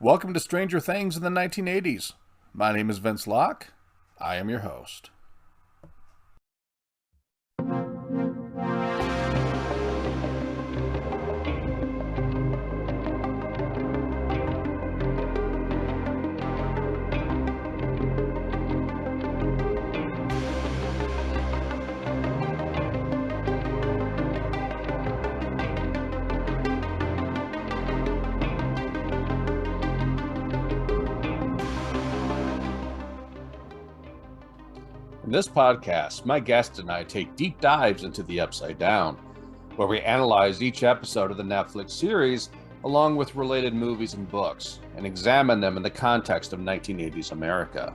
Welcome to Stranger Things in the 1980s. My name is Vince Locke. I am your host. In this podcast, my guest and I take deep dives into the Upside Down, where we analyze each episode of the Netflix series along with related movies and books, and examine them in the context of 1980s America.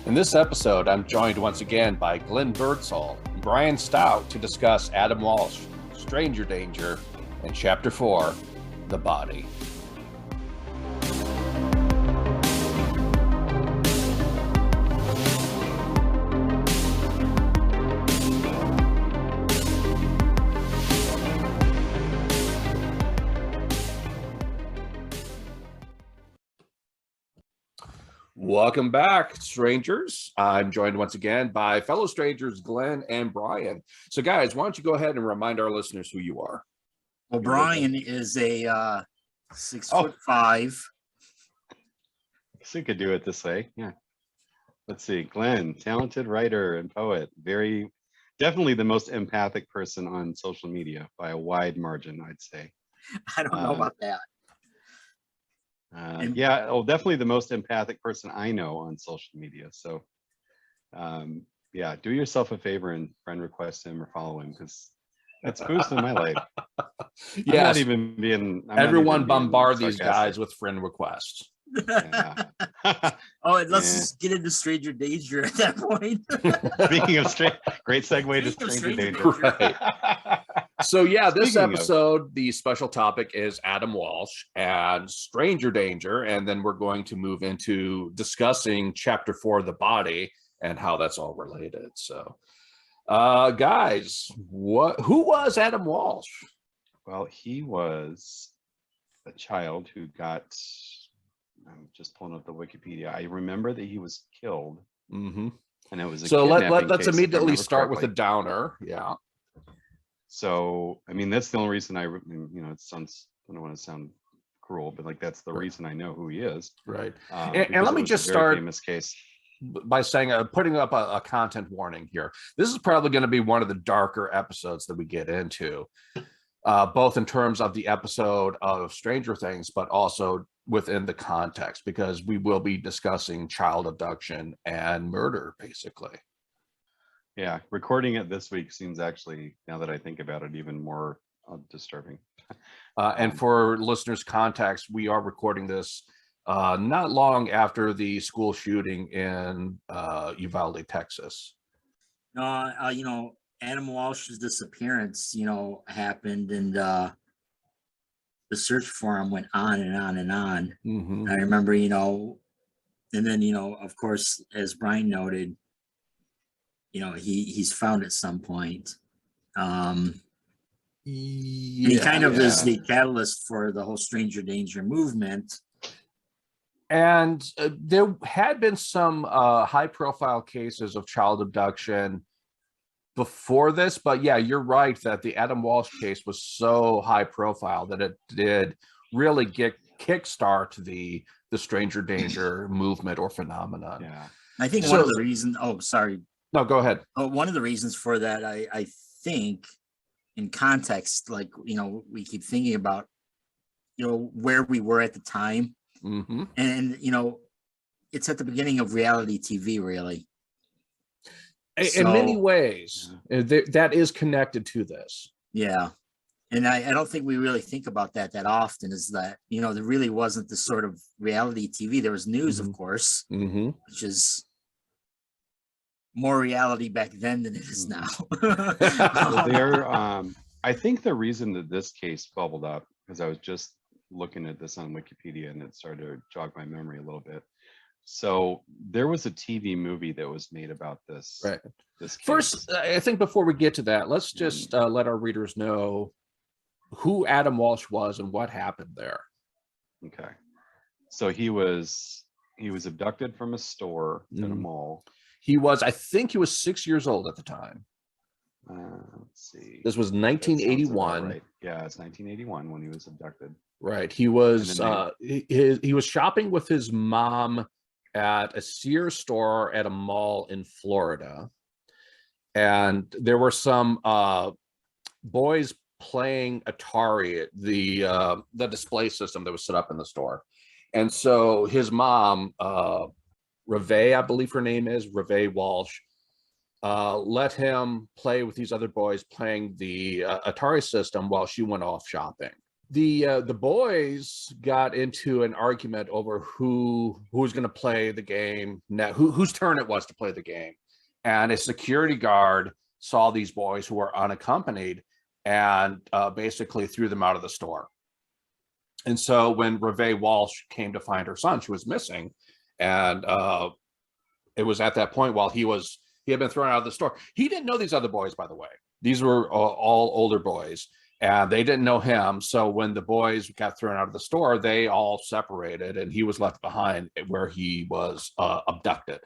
In this episode, I'm joined once again by Glen Birdsall and Brian Stout to discuss Adam Walsh, Stranger Danger, and Chapter 4, The Body. Welcome back, strangers. I'm joined once again by fellow strangers, Glen and Brian. So, guys, why don't you go ahead and remind our listeners who you are? Well, Brian is a 6'5". I guess we could do it this way. Yeah. Let's see. Glen, talented writer and poet. Definitely the most empathic person on social media by a wide margin, I'd say. I don't know about that. Definitely the most empathic person I know on social media. So, do yourself a favor and friend request him or follow him, because that's boosting my life. Yes, everyone bombard these guys with friend requests. Yeah. Let's just get into Stranger Danger at that point. Speaking of great segue to Stranger Danger. Right. So this episode, the special topic is Adam Walsh and Stranger Danger, and then we're going to move into discussing Chapter 4, The Body, and how that's all related. So, guys, who was Adam Walsh? Well, he was a child who got, I'm just pulling up the Wikipedia. I remember that he was killed. Mm-hmm. And it was a so kidnapping let's case, immediately start with a downer. Yeah. So, I mean, that's the only reason it sounds, I don't want to sound cruel, but like, that's the reason I know who he is. Right. And let me just start famous case by saying, putting up a content warning here. This is probably going to be one of the darker episodes that we get into, both in terms of the episode of Stranger Things, but also within the context, because we will be discussing child abduction and murder, basically. Yeah, recording it this week seems actually, now that I think about it, even more disturbing. And for listeners' context, we are recording this not long after the school shooting in Uvalde, Texas. Adam Walsh's disappearance, happened, and the search for him went on and on and on. Mm-hmm. I remember, and then, of course, as Brian noted, he's found at some point. And he kind of is the catalyst for the whole Stranger Danger movement. And there had been some high-profile cases of child abduction before this, but you're right that the Adam Walsh case was so high-profile that it did really kickstart the Stranger Danger movement or phenomenon. Yeah, I think one of the reasons. Oh, sorry. No, go ahead. One of the reasons for that, I think, in context, like, we keep thinking about, where we were at the time. Mm-hmm. And, it's at the beginning of reality TV, really. In many ways, that is connected to this. Yeah. And I don't think we really think about that often, is that, there really wasn't the sort of reality TV. There was news, Mm-hmm. of course, Mm-hmm. which is more reality back then than it is now. I think the reason that this case bubbled up because I was just looking at this on Wikipedia and it started to jog my memory a little bit. So there was a TV movie that was made about this. Right. This case. First, I think before we get to that, let's just let our readers know who Adam Walsh was and what happened there. Okay. So he was abducted from a store at a mall. I think he was 6 years old at the time. Let's see. This was 1981. Right. Yeah, it's 1981 when he was abducted. Right. He was he was shopping with his mom at a Sears store at a mall in Florida. And there were some boys playing Atari, the display system that was set up in the store. And so his mom, Reve, I believe her name is, Reve Walsh, let him play with these other boys playing the Atari system while she went off shopping. The boys got into an argument over who was going to play the game, whose turn it was to play the game. And a security guard saw these boys who were unaccompanied and basically threw them out of the store. And so when Reve Walsh came to find her son, she was missing. And it was at that point while he had been thrown out of the store. He didn't know these other boys, by the way. These were all older boys, and they didn't know him. So when the boys got thrown out of the store, they all separated, and he was left behind where he was abducted.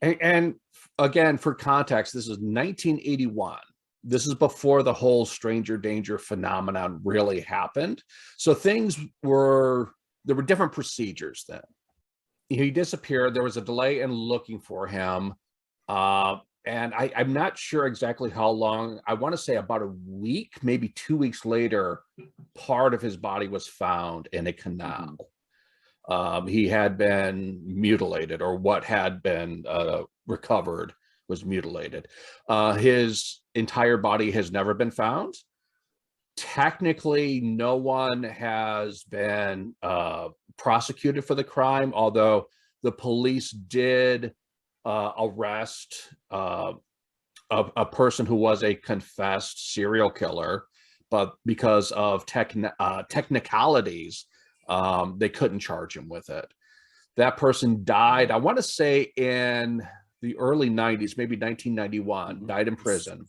And again, for context, this is 1981. This is before the whole stranger danger phenomenon really happened. So there were different procedures then. He disappeared. There was a delay in looking for him. And I'm not sure exactly how long. I want to say about a week, maybe 2 weeks later, part of his body was found in a canal. He had been mutilated, or what had been recovered was mutilated. His entire body has never been found. Technically, no one has been prosecuted for the crime, although the police did arrest a person who was a confessed serial killer, but because of technicalities, they couldn't charge him with it. That person died, I want to say, in the early 90s, maybe 1991, died in prison.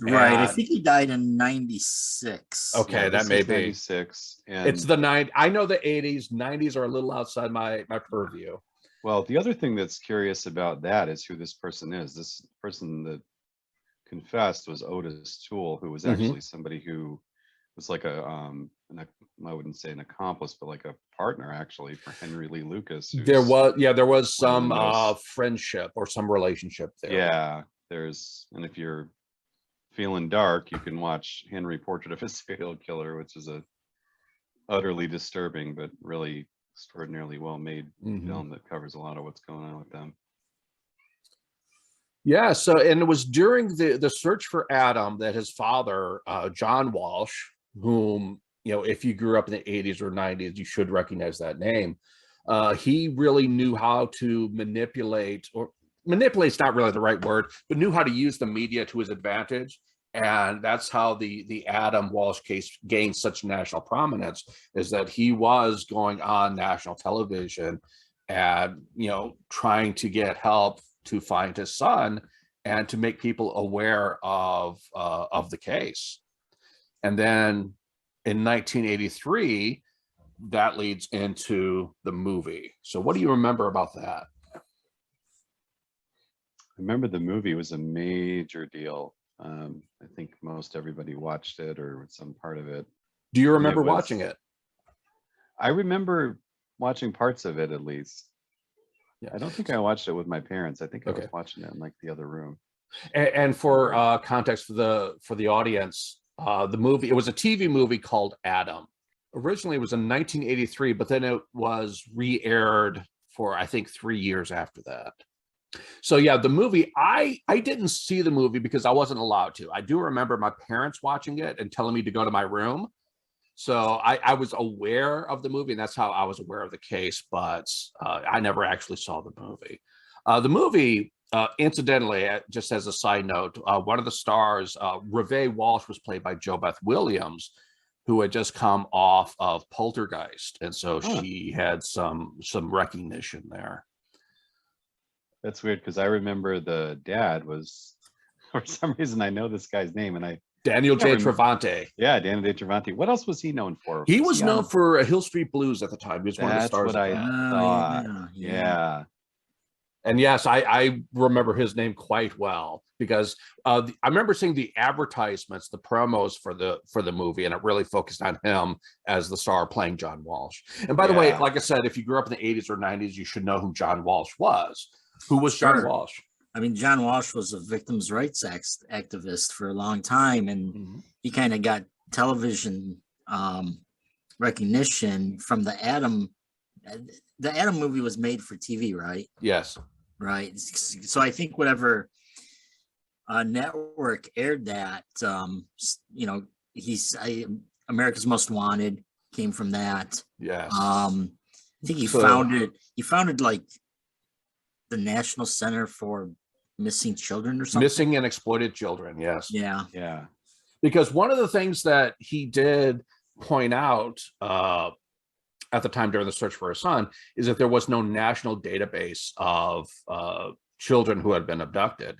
Right. I think he died in 96. Okay, Yeah, that may be 96. And it's the 90s. I know the 80s. 90s are a little outside my purview. well, the other thing that's curious about that is who this person is. This person that confessed was Otis Toole, who was actually somebody who was like I wouldn't say an accomplice, but like a partner actually for Henry Lee Lucas. There was some friendship or some relationship there. Yeah, and if you're feeling dark, you can watch Henry Portrait of a Serial Killer, which is a utterly disturbing but really extraordinarily well made film that covers a lot of what's going on with them. Yeah, and it was during the search for Adam that his father, John Walsh, whom, if you grew up in the 80s or 90s, you should recognize that name. He really knew how to manipulate's not really the right word, but knew how to use the media to his advantage. And that's how the Adam Walsh case gained such national prominence, is that he was going on national television and, trying to get help to find his son and to make people aware of the case. And then in 1983, that leads into the movie. So what do you remember about that? I remember the movie was a major deal. I think most everybody watched it or some part of it. Do you remember watching it? I remember watching parts of it, at least. Yeah. I don't think I watched it with my parents. I think I was watching it in like the other room. And for context for the audience, the movie, it was a TV movie called Adam. Originally it was in 1983, but then it was re-aired for, I think, 3 years after that. So yeah, the movie, I didn't see the movie because I wasn't allowed to. I do remember my parents watching it and telling me to go to my room. So I was aware of the movie, and that's how I was aware of the case, but I never actually saw the movie. The movie, incidentally, just as a side note, one of the stars, Reve Walsh, was played by Jo Beth Williams, who had just come off of Poltergeist, and so she had some recognition there. That's weird because I remember the dad was, for some reason, I know this guy's name, and Daniel J. Travante. Yeah, Daniel J. Travante. What else was he known for? He was known for Hill Street Blues at the time. He was one of the stars. That's what I thought. Yeah. And yes, I remember his name quite well because I remember seeing the advertisements, the promos for the movie, and it really focused on him as the star playing John Walsh. And by the way, like I said, if you grew up in the 80s or 90s, you should know who John Walsh was. Who was John Walsh? I mean, John Walsh was a victims' rights activist for a long time, and he kind of got television recognition from the Adam. The Adam movie was made for TV, right? Yes. Right. So I think whatever network aired that, America's Most Wanted came from that. Yes. I think he founded like the National Center for Missing Children or something. Missing and Exploited Children. Yes. Yeah. Yeah. Because one of the things that he did point out at the time during the search for his son is that there was no national database of children who had been abducted.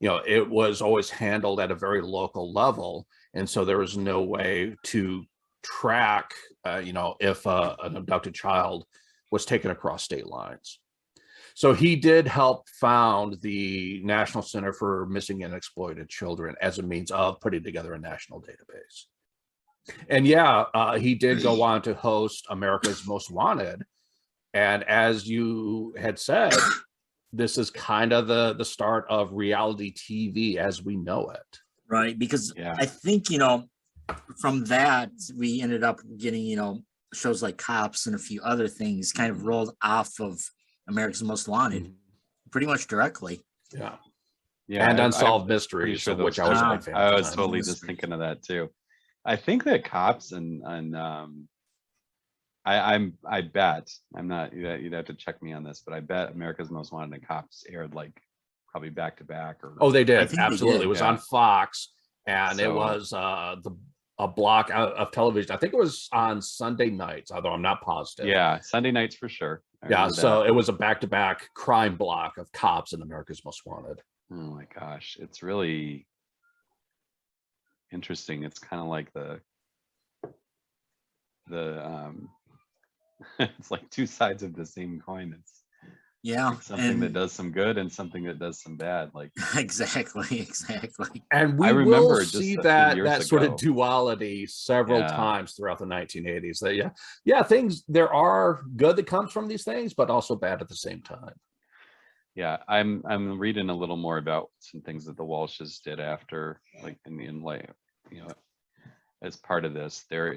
It was always handled at a very local level. And so there was no way to track, if an abducted child was taken across state lines. So he did help found the National Center for Missing and Exploited Children as a means of putting together a national database. And he did go on to host America's Most Wanted. And as you had said, this is kind of the start of reality TV as we know it. Right. Because I think, from that, we ended up getting, shows like Cops and a few other things kind of rolled off of America's Most Wanted pretty much directly. Yeah. And Unsolved Mysteries, sure which I was a big fan I of. was totally just thinking of that too. I think that Cops and I bet, I'm not, you'd have to check me on this, but I bet America's Most Wanted and Cops aired like probably back to back. Or they did. Absolutely. It was on Fox, and it was a block of television. I think it was on Sunday nights, although I'm not positive. Yeah, Sunday nights for sure. So it was a back-to-back crime block of Cops and America's Most Wanted. Oh my gosh, it's really interesting. It's kind of like the it's like two sides of the same coin. It's like something that does some good and something that does some bad. Like exactly. And we will see that sort of duality several times throughout the 1980s. That things, there are good that comes from these things, but also bad at the same time. Yeah, I'm reading a little more about some things that the Walshes did after, like as part of this. There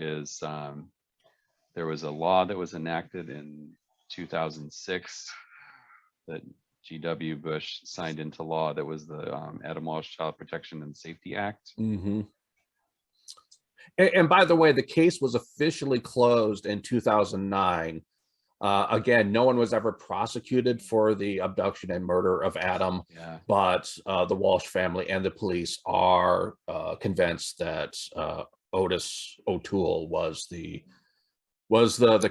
was a law that was enacted in 2006 that G.W. Bush signed into law. That was the Adam Walsh Child Protection and Safety Act. And by the way, the case was officially closed in 2009. Again, no one was ever prosecuted for the abduction and murder of Adam, but the Walsh family and the police are convinced that Otis O'Toole was the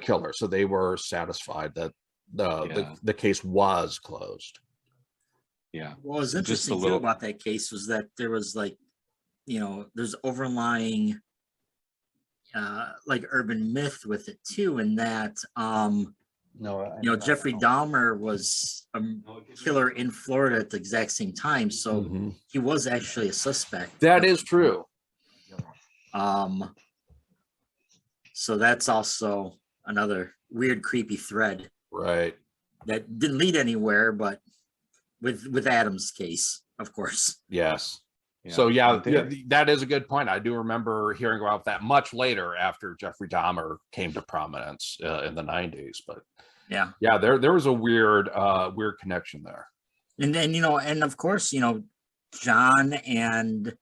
killer. So they were satisfied that the case was closed. Yeah. What was interesting too about that case was that there was there's overlying like urban myth with it too, and that Jeffrey Dahmer was a killer in Florida at the exact same time, so he was actually a suspect. That is true. So that's also another weird, creepy thread, right? That didn't lead anywhere, but with Adam's case, of course. Yes. So that is a good point. I do remember hearing about that much later after Jeffrey Dahmer came to prominence in the 90s. But there was a weird connection there. And then and of course John and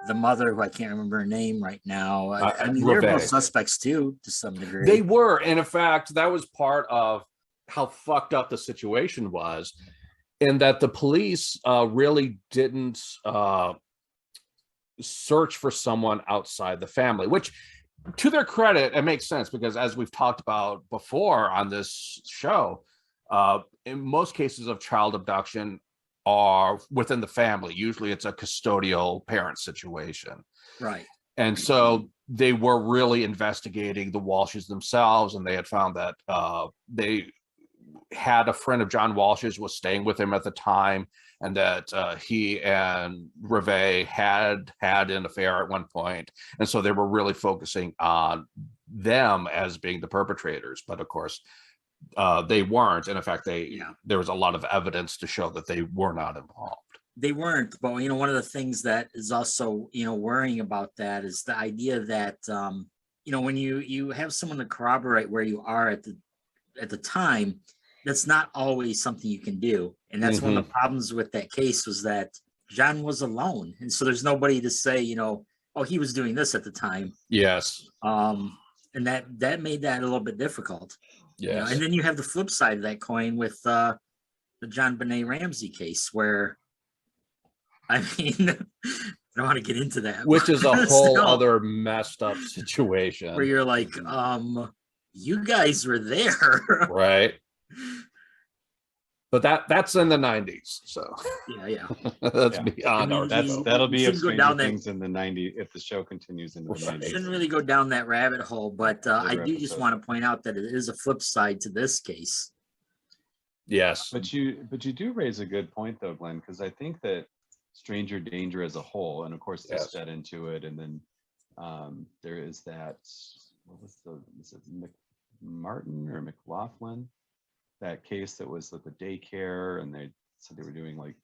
the mother, who I can't remember her name right now. I mean, they're both suspects too, to some degree. They were, and in fact, that was part of how fucked up the situation was, in that the police really didn't search for someone outside the family, which to their credit, it makes sense because as we've talked about before on this show, in most cases of child abduction are within the family. Usually it's a custodial parent situation. Right. And so they were really investigating the Walshes themselves, and they had found that they had a friend of John Walsh's was staying with him at the time, and that he and Reve had an affair at one point. And so they were really focusing on them as being the perpetrators. But of course, they weren't. And in fact, there was a lot of evidence to show that they were not involved. They weren't, but one of the things that is also worrying about that is the idea that when you have someone to corroborate where you are at the time, that's not always something you can do. And that's one of the problems with that case, was that John was alone, and so there's nobody to say oh, he was doing this at the time. Yes. And that made that a little bit difficult. Yes. And then you have the flip side of that coin with the John Benet Ramsey case, where I don't want to get into that, which is a whole other messed up situation where you're like, you guys were there. Right. But that's in the 90s. So yeah. That's beyond our that'll be if Stranger Things in the 90s, if the show continues in the 90s. Shouldn't really go down that rabbit hole, but I do just want to point out that it is a flip side to this case. Yes. But you do raise a good point though, Glenn, because I think that Stranger Danger as a whole, and of course this fed into it, and then there is that, is it McMartin or McLaughlin, that case that was at the daycare, and they said they were doing like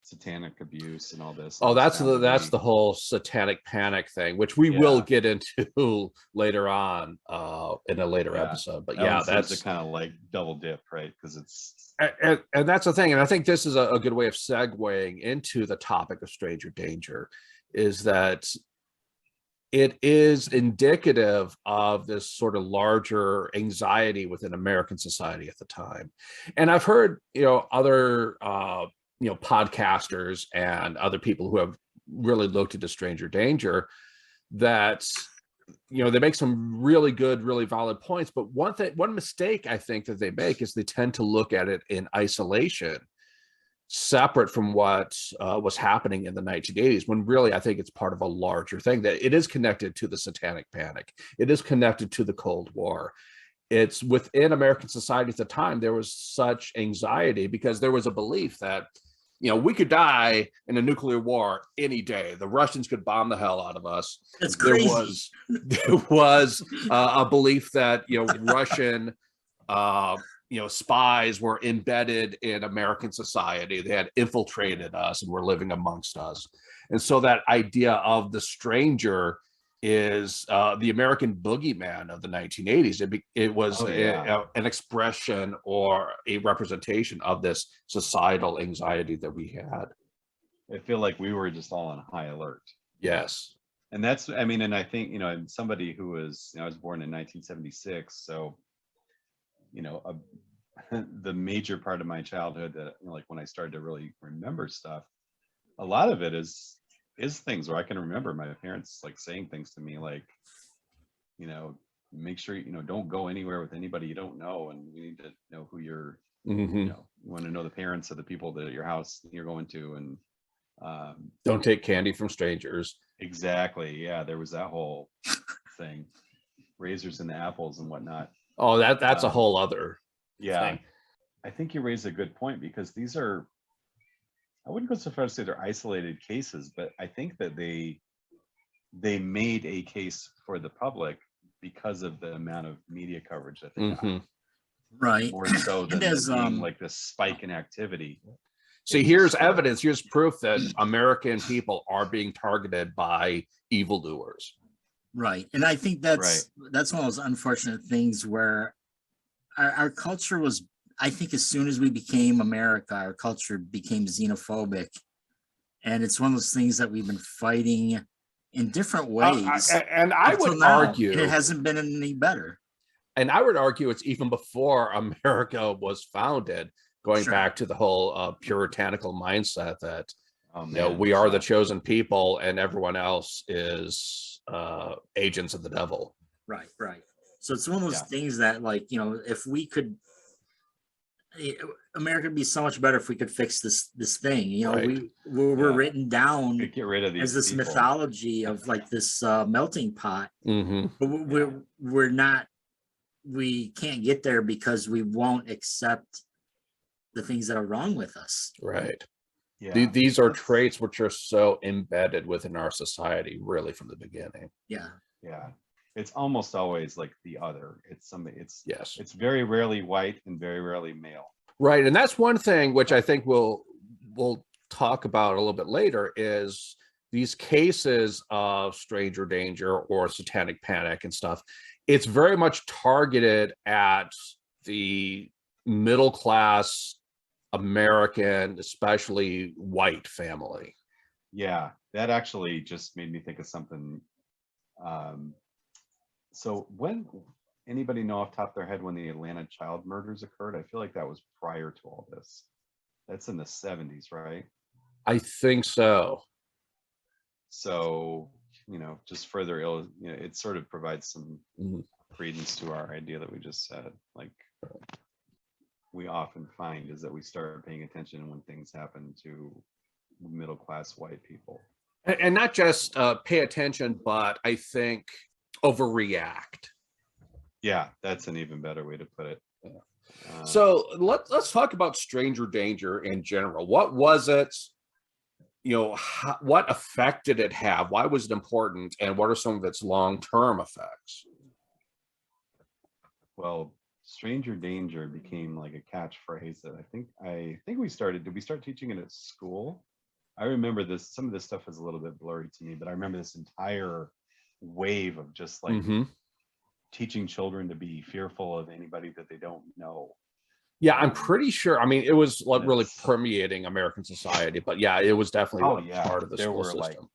satanic abuse and all this. Oh, that's the whole satanic panic thing, which we will get into later on in a later episode. But that's kind of like double dip, right? Because it's and that's the thing, and I think this is a good way of segueing into the topic of Stranger Danger, is that it is indicative of this sort of larger anxiety within American society at the time. And I've heard, other, podcasters and other people who have really looked into Stranger Danger, that, they make some really good, really valid points. But one mistake I think that they make is they tend to look at it in isolation, separate from what was happening in the 1980s, when really I think it's part of a larger thing, that it is connected to the satanic panic. It is connected to the Cold War. It's within American society at the time, there was such anxiety because there was a belief that, we could die in a nuclear war any day. The Russians could bomb the hell out of us. That's crazy. There was a belief that, Russian spies were embedded in American society. They had infiltrated us and were living amongst us. And so that idea of the stranger is the American boogeyman of the 1980s. It was an expression or a representation of this societal anxiety that we had. I feel like we were just all on high alert. Yes. And that's, and I think, somebody who was, I was born in 1976, so the major part of my childhood that like when I started to really remember stuff, a lot of it is things where I can remember my parents like saying things to me like, make sure don't go anywhere with anybody you don't know, and you need to know who you're you want to know the parents of the people that at your house you're going to, and don't take candy from strangers. Exactly. Yeah, there was that whole thing, razors and the apples and whatnot. Oh, that's a whole other thing. I think you raised a good point, because these are, I wouldn't go so far as to say they're isolated cases, but I think that they made a case for the public because of the amount of media coverage that they got. Right. More so than being like this spike in activity. See, here's evidence, here's proof that American people are being targeted by evildoers. Right. And I think that's one of those unfortunate things where our culture was, I think as soon as we became America, our culture became xenophobic. And it's one of those things that we've been fighting in different ways. And I would argue, and it hasn't been any better. And I would argue it's even before America was founded, going back to the whole puritanical mindset that we are the chosen people and everyone else is agents of the devil. Right. So it's one of those things that, like, you know, if we could, America would be so much better if we could fix this thing. You know, we're written down get rid of these as this people. mythology of like this melting pot. Mm-hmm. But we're not. We can't get there because we won't accept the things that are wrong with us. Right. Yeah. These are traits which are so embedded within our society, really, from the beginning. Yeah. It's almost always like the other. It's somebody. Yes. It's very rarely white and very rarely male. Right, and that's one thing which I think we'll talk about a little bit later is these cases of stranger danger or satanic panic and stuff. It's very much targeted at the middle class American, especially white family. Yeah, that actually just made me think of something. So when anybody know off the top of their head when the Atlanta child murders occurred? I feel like that was prior to all this. That's in the 70s, right? I think so. So, you know, just further, it sort of provides some credence to our idea that we just said. Like, we often find is that we start paying attention when things happen to middle class white people. And not just pay attention, but I think overreact. Yeah, that's an even better way to put it. So let's talk about stranger danger in general. What was it? You know, what effect did it have? Why was it important? And what are some of its long-term effects? Well, stranger danger became like a catchphrase that I think we started. Did we start teaching it at school? I remember this. Some of this stuff is a little bit blurry to me, but I remember this entire wave of just like teaching children to be fearful of anybody that they don't know. Yeah, I'm pretty sure. I mean, it was like really permeating American society, but yeah, it was definitely part of the school system.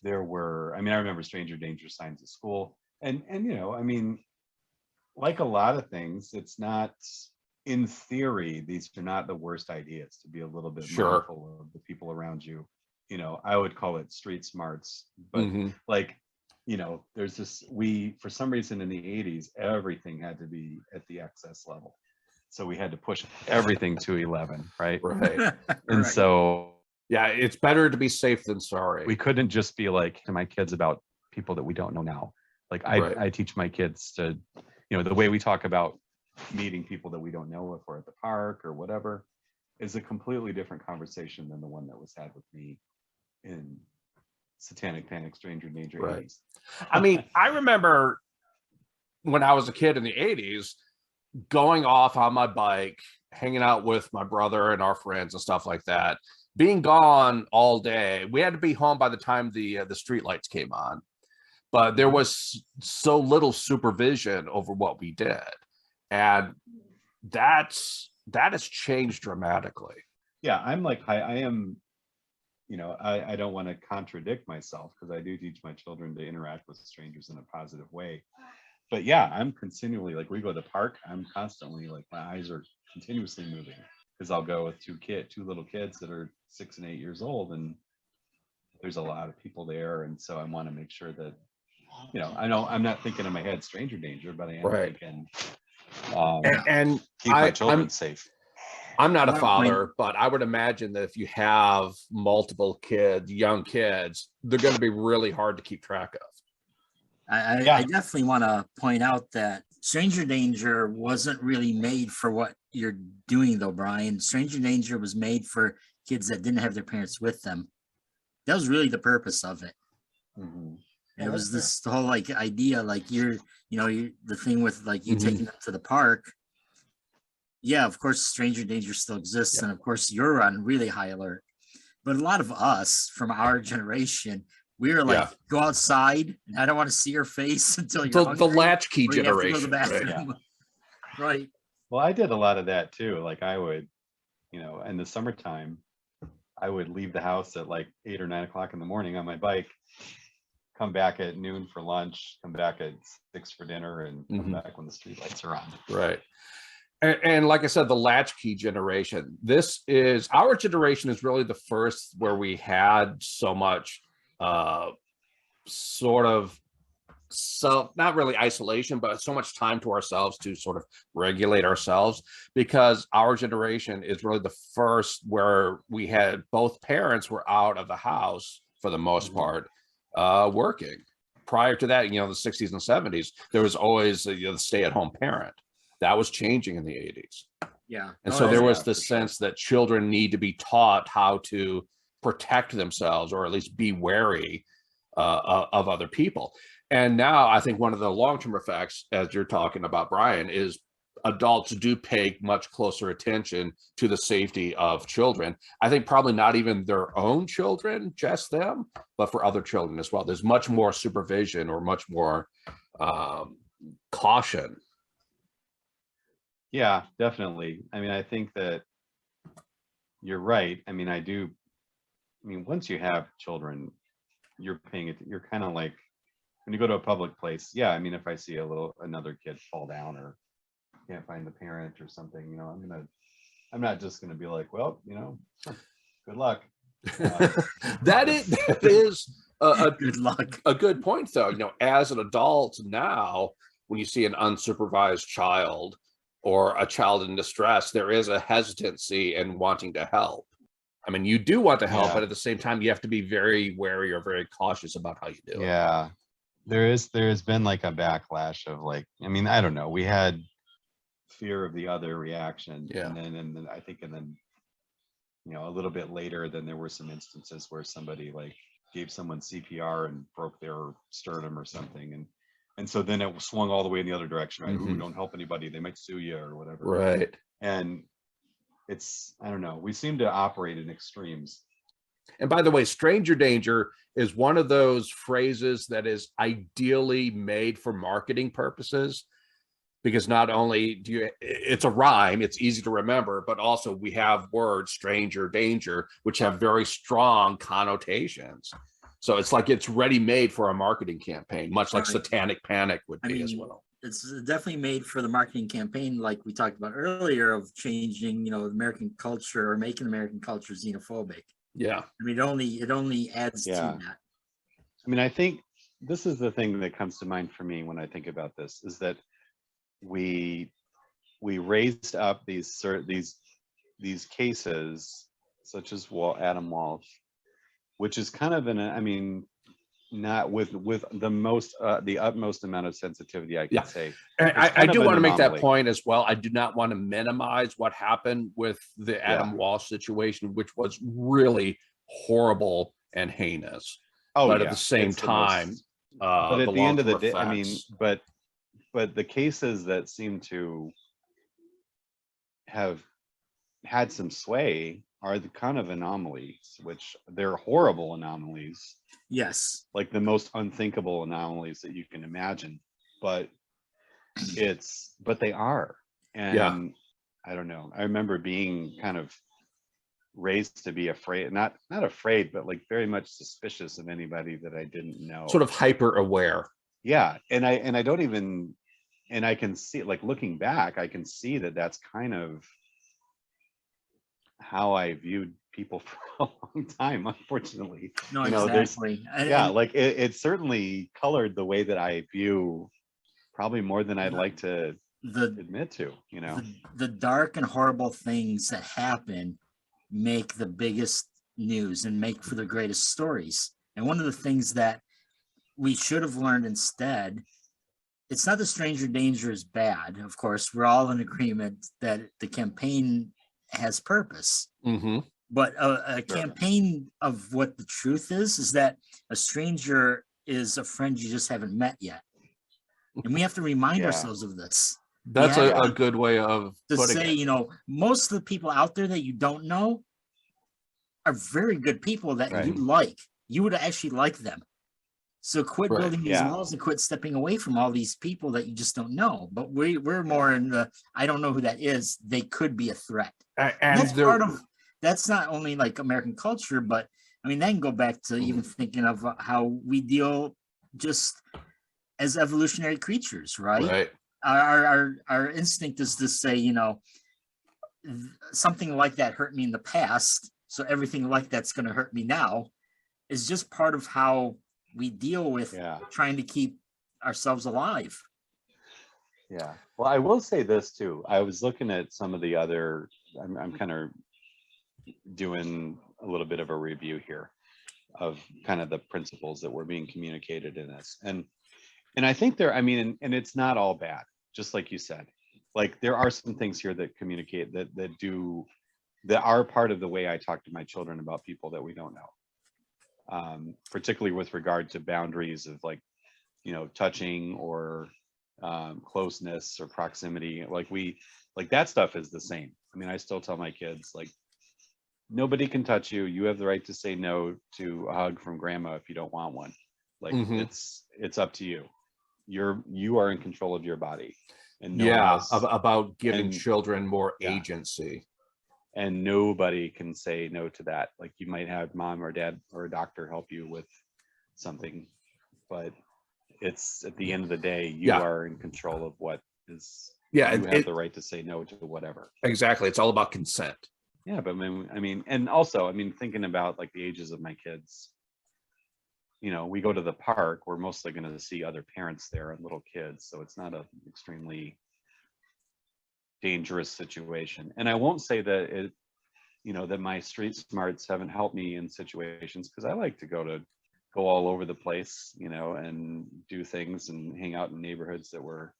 I remember stranger danger signs at school, and you know, I mean, like a lot of things, it's not, in theory, these are not the worst ideas to be a little bit mindful of the people around you. You know, I would call it street smarts, but like, you know, there's this, for some reason in the 80s, everything had to be at the excess level. So we had to push everything to 11, right? Right. And so, yeah, it's better to be safe than sorry. We couldn't just be like to my kids about people that we don't know now. Like I teach my kids to, you know, the way we talk about meeting people that we don't know if we're at the park or whatever is a completely different conversation than the one that was had with me in Satanic Panic, Stranger Danger 80s. I mean, I remember when I was a kid in the 80s, going off on my bike, hanging out with my brother and our friends and stuff like that, being gone all day. We had to be home by the time the street lights came on, but there was so little supervision over what we did, and that has changed dramatically. Yeah, I am, you know, I don't want to contradict myself because I do teach my children to interact with strangers in a positive way. But yeah, I'm continually, like, we go to the park, I'm constantly like, my eyes are continuously moving because I'll go with two little kids that are 6 and 8 years old, and there's a lot of people there, and so I want to make sure that, you know I'm not thinking in my head stranger danger, but I am thinking and keep my children safe. I'm not a father, but I would imagine that if you have multiple kids, young kids, they're going to be really hard to keep track of. I definitely want to point out that stranger danger wasn't really made for what you're doing, though, Brian. Stranger danger was made for kids that didn't have their parents with them. That was really the purpose of it. And it was this whole like idea, like the thing with like you taking them to the park. Yeah, of course, stranger danger still exists, and of course you're on really high alert. But a lot of us from our generation, we were like, go outside, and I don't want to see your face until you're the latchkey generation. Right. Well, I did a lot of that too. Like I would, you know, in the summertime, I would leave the house at like 8 or 9 o'clock in the morning on my bike, come back at noon for lunch, come back at 6 for dinner, and come back when the street lights are on. Right. And like I said, the latchkey generation, our generation is really the first where we had so much sort of not really isolation, but so much time to ourselves to sort of regulate ourselves, because our generation is really the first where we had both parents were out of the house for the most part, working. Prior to that, the 60s and 70s, there was always the stay-at-home parent. That was changing in the 80s. Yeah. And so there was this sense that children need to be taught how to protect themselves, or at least be wary of other people. And now I think one of the long-term effects, as you're talking about, Brian, is adults do pay much closer attention to the safety of children. I think probably not even their own children, just them, but for other children as well. There's much more supervision, or much more caution. Yeah, definitely. I mean, I think that you're right. I mean, once you have children, you're kind of like, when you go to a public place, yeah, I mean, if I see another kid fall down or can't find the parent or something, I'm not just gonna be like, well, good luck. That is Good luck. a good point, though. As an adult now, when you see an unsupervised child or a child in distress, there is a hesitancy in wanting to help. I mean, you do want to help, but at the same time, you have to be very wary or very cautious about how you do it. Yeah, there's been like a backlash of like, I mean, I don't know. We had fear of the other reaction, and then I think, a little bit later, then there were some instances where somebody like gave someone CPR and broke their sternum or something, and so then it swung all the way in the other direction, right? Ooh, don't help anybody, they might sue you or whatever. Right. And I don't know, we seem to operate in extremes. And by the way, stranger danger is one of those phrases that is ideally made for marketing purposes, because not only it's a rhyme, it's easy to remember, but also we have words, stranger danger, which have very strong connotations. So it's like it's ready made for a marketing campaign, much like satanic panic would be as well. It's definitely made for the marketing campaign, like we talked about earlier, of changing, American culture, or making American culture xenophobic. Yeah. I mean, it only adds to that. I mean, I think this is the thing that comes to mind for me when I think about this, is that we raised up these cases, such as Adam Walsh, which is kind of not with the utmost amount of sensitivity I can say. And I do want to make that point as well. I do not want to minimize what happened with the Adam Walsh situation, which was really horrible and heinous. But at the same time, but at the end of the day, I mean, but the cases that seem to have had some sway are the kind of anomalies, which they're horrible anomalies. Yes. Like the most unthinkable anomalies that you can imagine. But they are. And I don't know. I remember being kind of raised to be afraid, not afraid, but like very much suspicious of anybody that I didn't know. Sort of hyper aware. Yeah. And I don't even, and I can see, like looking back, I can see that that's kind of how I viewed people for a long time, unfortunately. No, exactly. Like it certainly colored the way that I view, probably more than I'd like to admit to, The dark and horrible things that happen make the biggest news and make for the greatest stories. And one of the things that we should have learned instead, it's not that stranger danger is bad. Of course, we're all in agreement that the campaign has purpose. Mm-hmm. But a campaign of what the truth is that a stranger is a friend you just haven't met yet. And we have to remind ourselves of this. That's a good way of to say it. Most of the people out there that you don't know are very good people that you like. You would actually like them. So quit building these walls and quit stepping away from all these people that you just don't know. But we're more in the, I don't know who that is. They could be a threat. And that's part of, that's not only like American culture, but I mean, that can go back to even thinking of how we deal just as evolutionary creatures, right? Our instinct is to say, something like that hurt me in the past, so everything like that's going to hurt me now, is just part of how we deal with Yeah. trying to keep ourselves alive. Yeah. Well, I will say this too. I was looking at some of the other, I'm kind of doing a little bit of a review here of kind of the principles that were being communicated in this. And I think there, I mean, and it's not all bad, just like you said. Like there are some things here that communicate that are part of the way I talk to my children about people that we don't know. Particularly with regard to boundaries of like, you know, touching or closeness or proximity. Like that stuff is the same. I mean, I still tell my kids, like, nobody can touch you. You have the right to say no to a hug from grandma if you don't want one. Like it's up to you. You are in control of your body. And no one else, about giving children more agency. And nobody can say no to that. Like you might have mom or dad or a doctor help you with something, but it's at the end of the day, you are in control of what is. Yeah, you have the right to say no to whatever. Exactly. It's all about consent. Yeah, but I mean, and also, I mean, thinking about like the ages of my kids, you know, we go to the park, we're mostly going to see other parents there and little kids. So it's not an extremely dangerous situation. And I won't say that it, you know, that my street smarts haven't helped me in situations, because I like to go all over the place, you know, and do things and hang out in neighborhoods that were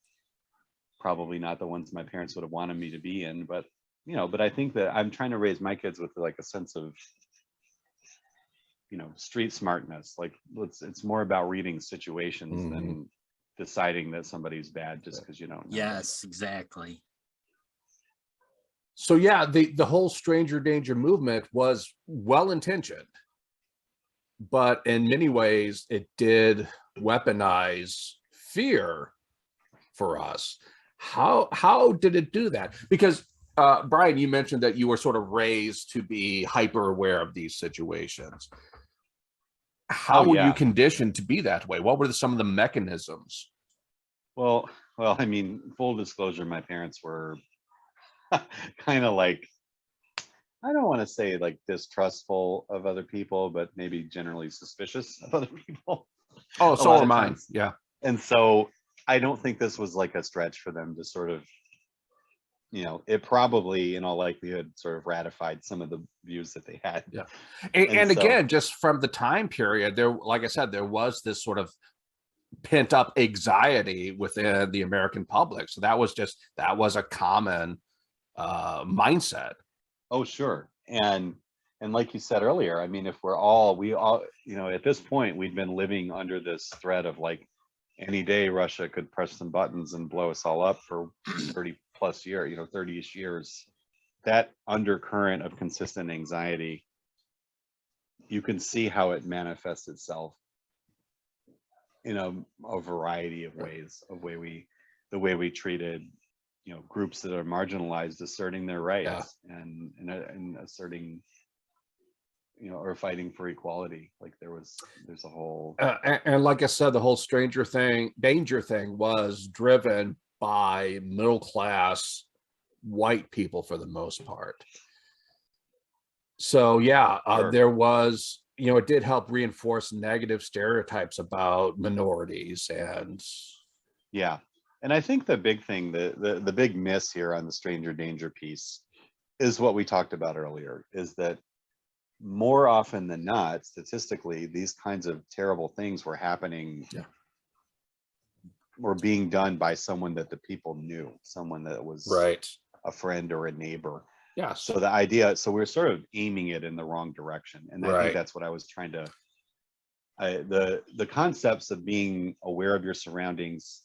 probably not the ones my parents would have wanted me to be in. But, you know, but I think that I'm trying to raise my kids with like a sense of, you know, street smartness. Like it's more about reading situations than deciding that somebody's bad just because you don't know. Yes, exactly. So yeah, the whole stranger danger movement was well intentioned, but in many ways it did weaponize fear for us. How did it do that? Because Brian, you mentioned that you were sort of raised to be hyper aware of these situations. How were you conditioned to be that way? What were some of the mechanisms? Well, I mean, full disclosure, my parents were kind of like, I don't want to say like distrustful of other people, but maybe generally suspicious of other people. Oh, so are mine. Yeah. And so I don't think this was like a stretch for them to sort of, you know, it probably in all likelihood sort of ratified some of the views that they had. Yeah. And so, again, just from the time period there, like I said, there was this sort of pent up anxiety within the American public. So that was a common mindset. Oh, sure. And like you said earlier, I mean, if we all, you know, at this point, we'd been living under this threat of like any day Russia could press some buttons and blow us all up for 30 plus years, you know, 30-ish years. That undercurrent of consistent anxiety, you can see how it manifests itself in a variety of ways, the way we treated, you know, groups that are marginalized, asserting their rights and asserting, you know, or fighting for equality. Like there's a whole and like I said, the whole danger thing was driven by middle class white people for the most part. So yeah, sure. There was, you know, it did help reinforce negative stereotypes about minorities. And yeah, and I think the big thing, the big miss here on the stranger danger piece is what we talked about earlier, is that more often than not, statistically, these kinds of terrible things were happening, were being done by someone that the people knew, someone that was a friend or a neighbor. Yeah. So the idea, so we're sort of aiming it in the wrong direction. And I think that's what I was trying to, the concepts of being aware of your surroundings,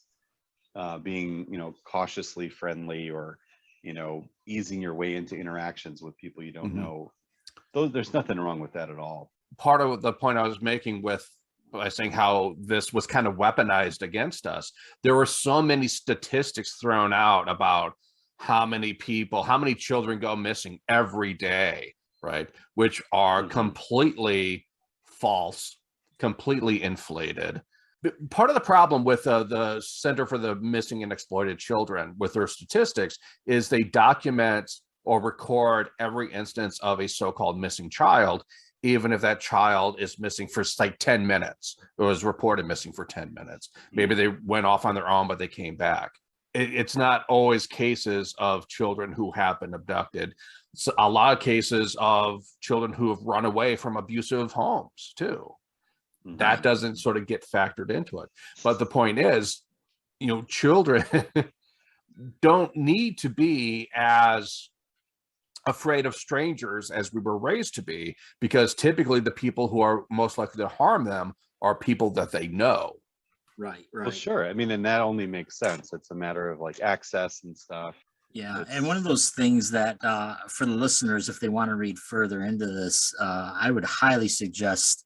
being, you know, cautiously friendly, or, you know, easing your way into interactions with people you don't know. There's nothing wrong with that at all. Part of the point I was making by saying how this was kind of weaponized against us, there were so many statistics thrown out about how many children go missing every day, right? Which are completely false, completely inflated. Part of the problem with the Center for the Missing and Exploited Children, with their statistics, is they document or record every instance of a so-called missing child, even if that child is missing for like 10 minutes, or was reported missing for 10 minutes. Maybe they went off on their own, but they came back. It's not always cases of children who have been abducted. It's a lot of cases of children who have run away from abusive homes too. That doesn't sort of get factored into it. But the point is, children don't need to be as afraid of strangers as we were raised to be, because typically the people who are most likely to harm them are people that they know. Right. Well, sure. I mean, and that only makes sense. It's a matter of like access and stuff. Yeah. And one of those things that for the listeners, if they want to read further into this, I would highly suggest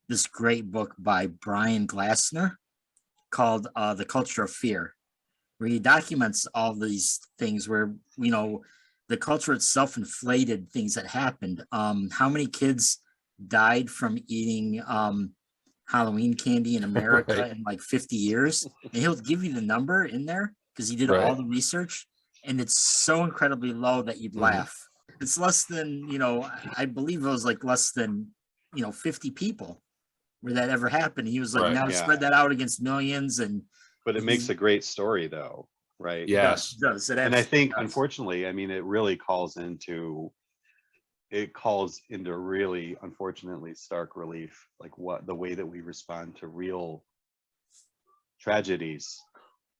this great book by Brian Glassner called The Culture of Fear, where he documents all these things where, the culture itself inflated things that happened. How many kids died from eating Halloween candy in America Right. in like 50 years? And he'll give you the number in there because he did all the research, and it's so incredibly low that you'd laugh. It's less than, I believe it was like less than, 50 people where that ever happened. He was like, spread that out against millions. But it makes a great story though, right? Yes. It does. And I think, unfortunately, I mean, it really calls into really, unfortunately, stark relief, like the way that we respond to real tragedies,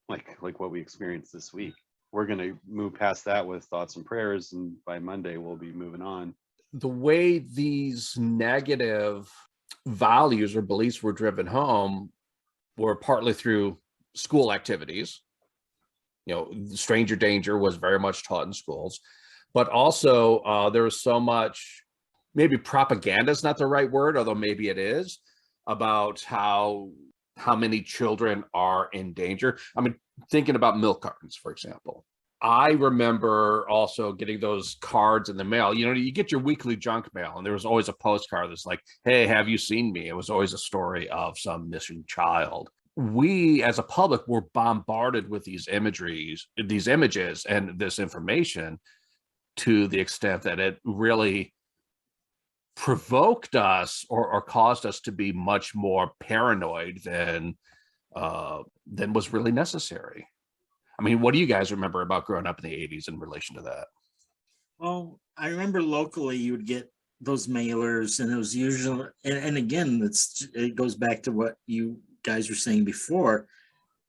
like what we experienced this week. We're going to move past that with thoughts and prayers, and by Monday we'll be moving on. The way these negative values or beliefs were driven home were partly through school activities. Stranger danger was very much taught in schools, but also there was so much, maybe propaganda is not the right word, although maybe it is, about how many children are in danger. I mean, thinking about milk cartons, for example. I remember also getting those cards in the mail. You get your weekly junk mail, and there was always a postcard that's like, hey, have you seen me? It was always a story of some missing child. We as a public were bombarded with these images and this information to the extent that it really provoked us or caused us to be much more paranoid than was really necessary. I mean, what do you guys remember about growing up in the 80s in relation to that? Well, I remember locally you would get those mailers, and it was usually, and again, it goes back to what you guys were saying before.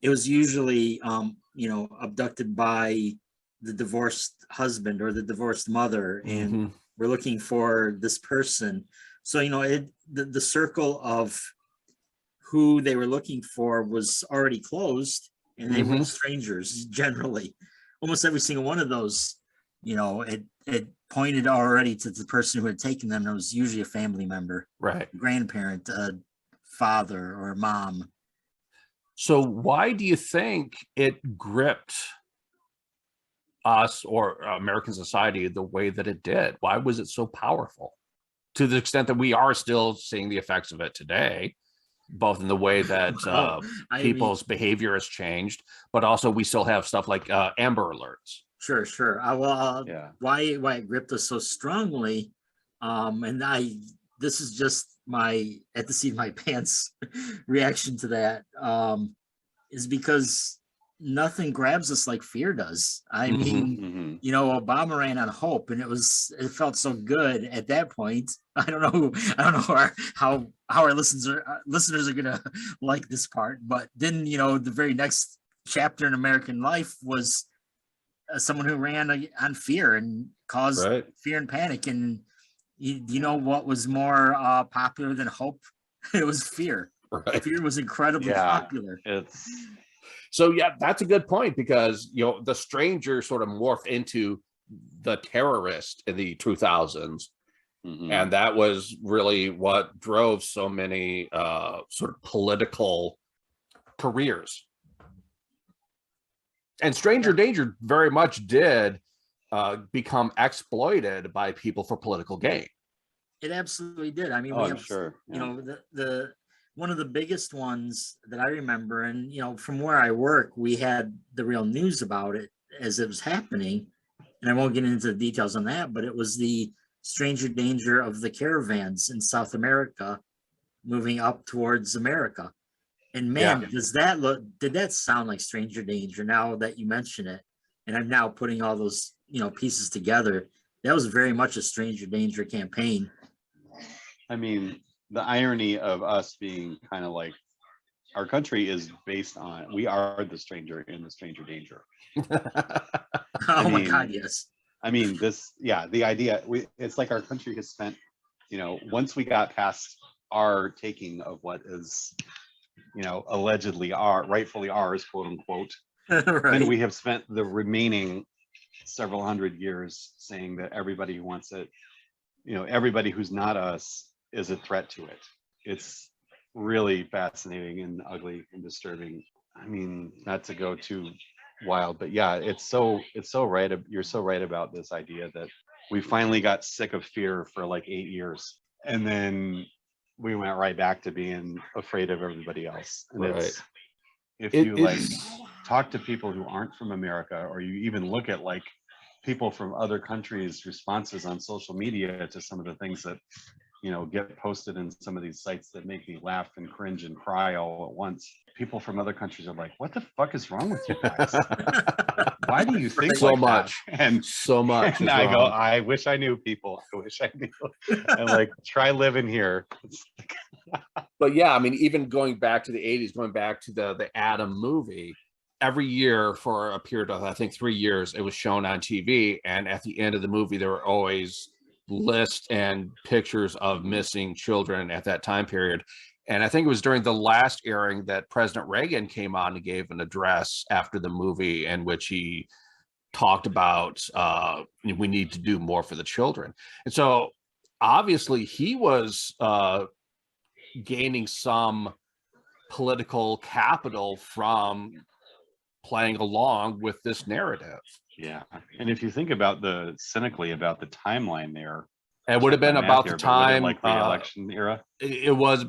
It was usually, abducted by the divorced husband or the divorced mother, and we're looking for this person. So, the circle of who they were looking for was already closed, and they were strangers generally. Almost every single one of those, it pointed already to the person who had taken them. It was usually a family member, right? A grandparent, a father or a mom. So why do you think it gripped us or American society the way that it did? Why was it so powerful, to the extent that we are still seeing the effects of it today, both in the way that people's behavior has changed, but also we still have stuff like Amber Alerts. Sure. Why it gripped us so strongly, this is just my at the seat of my pants reaction to that, is because nothing grabs us like fear does. I mean, Obama ran on hope, and it felt so good at that point. I don't know how our listeners are gonna like this part, but then the very next chapter in American life was someone who ran on fear and caused fear and panic. And you know what was more popular than hope? It was fear. Fear was incredibly popular. So that's a good point, because the stranger sort of morphed into the terrorist in the 2000s, and that was really what drove so many sort of political careers. And stranger danger very much did become exploited by people for political gain. It absolutely did. I mean, the one of the biggest ones that I remember, and from where I work, we had the real news about it as it was happening, and I won't get into the details on that, but it was the stranger danger of the caravans in South America moving up towards America. And man, did that sound like stranger danger now that you mention it? And I'm now putting all those, pieces together. That was very much a stranger danger campaign. I mean, the irony of us being kind of like, our country is based on, we are the stranger in the stranger danger. My God, yes. I mean, the idea, it's like our country has spent, once we got past our taking of what is, allegedly rightfully ours, quote unquote, Right. then we have spent the remaining several hundred years saying that everybody who wants it, everybody who's not us is a threat to it. It's really fascinating and ugly and disturbing. I mean, not to go too wild, but yeah, it's so right. You're so right about this idea that we finally got sick of fear for like 8 years, and then we went right back to being afraid of everybody else. And Right. if you talk to people who aren't from America, or you even look at like people from other countries' responses on social media to some of the things that get posted in some of these sites that make me laugh and cringe and cry all at once. People from other countries are like, what the fuck is wrong with you guys? Why do you think so like much that? And so much? And I go, I wish I knew people. I wish I knew. And like, try living here. But yeah, I mean, even going back to the 80s, going back to the Adam movie, every year for a period of, I think, 3 years, it was shown on TV. And at the end of the movie, there were always lists and pictures of missing children at that time period. And I think it was during the last airing that President Reagan came on and gave an address after the movie in which he talked about we need to do more for the children. And so obviously he was gaining some political capital from playing along with this narrative. Yeah. And if you think about cynically about the timeline there, it would have been about the time like the election era. It was,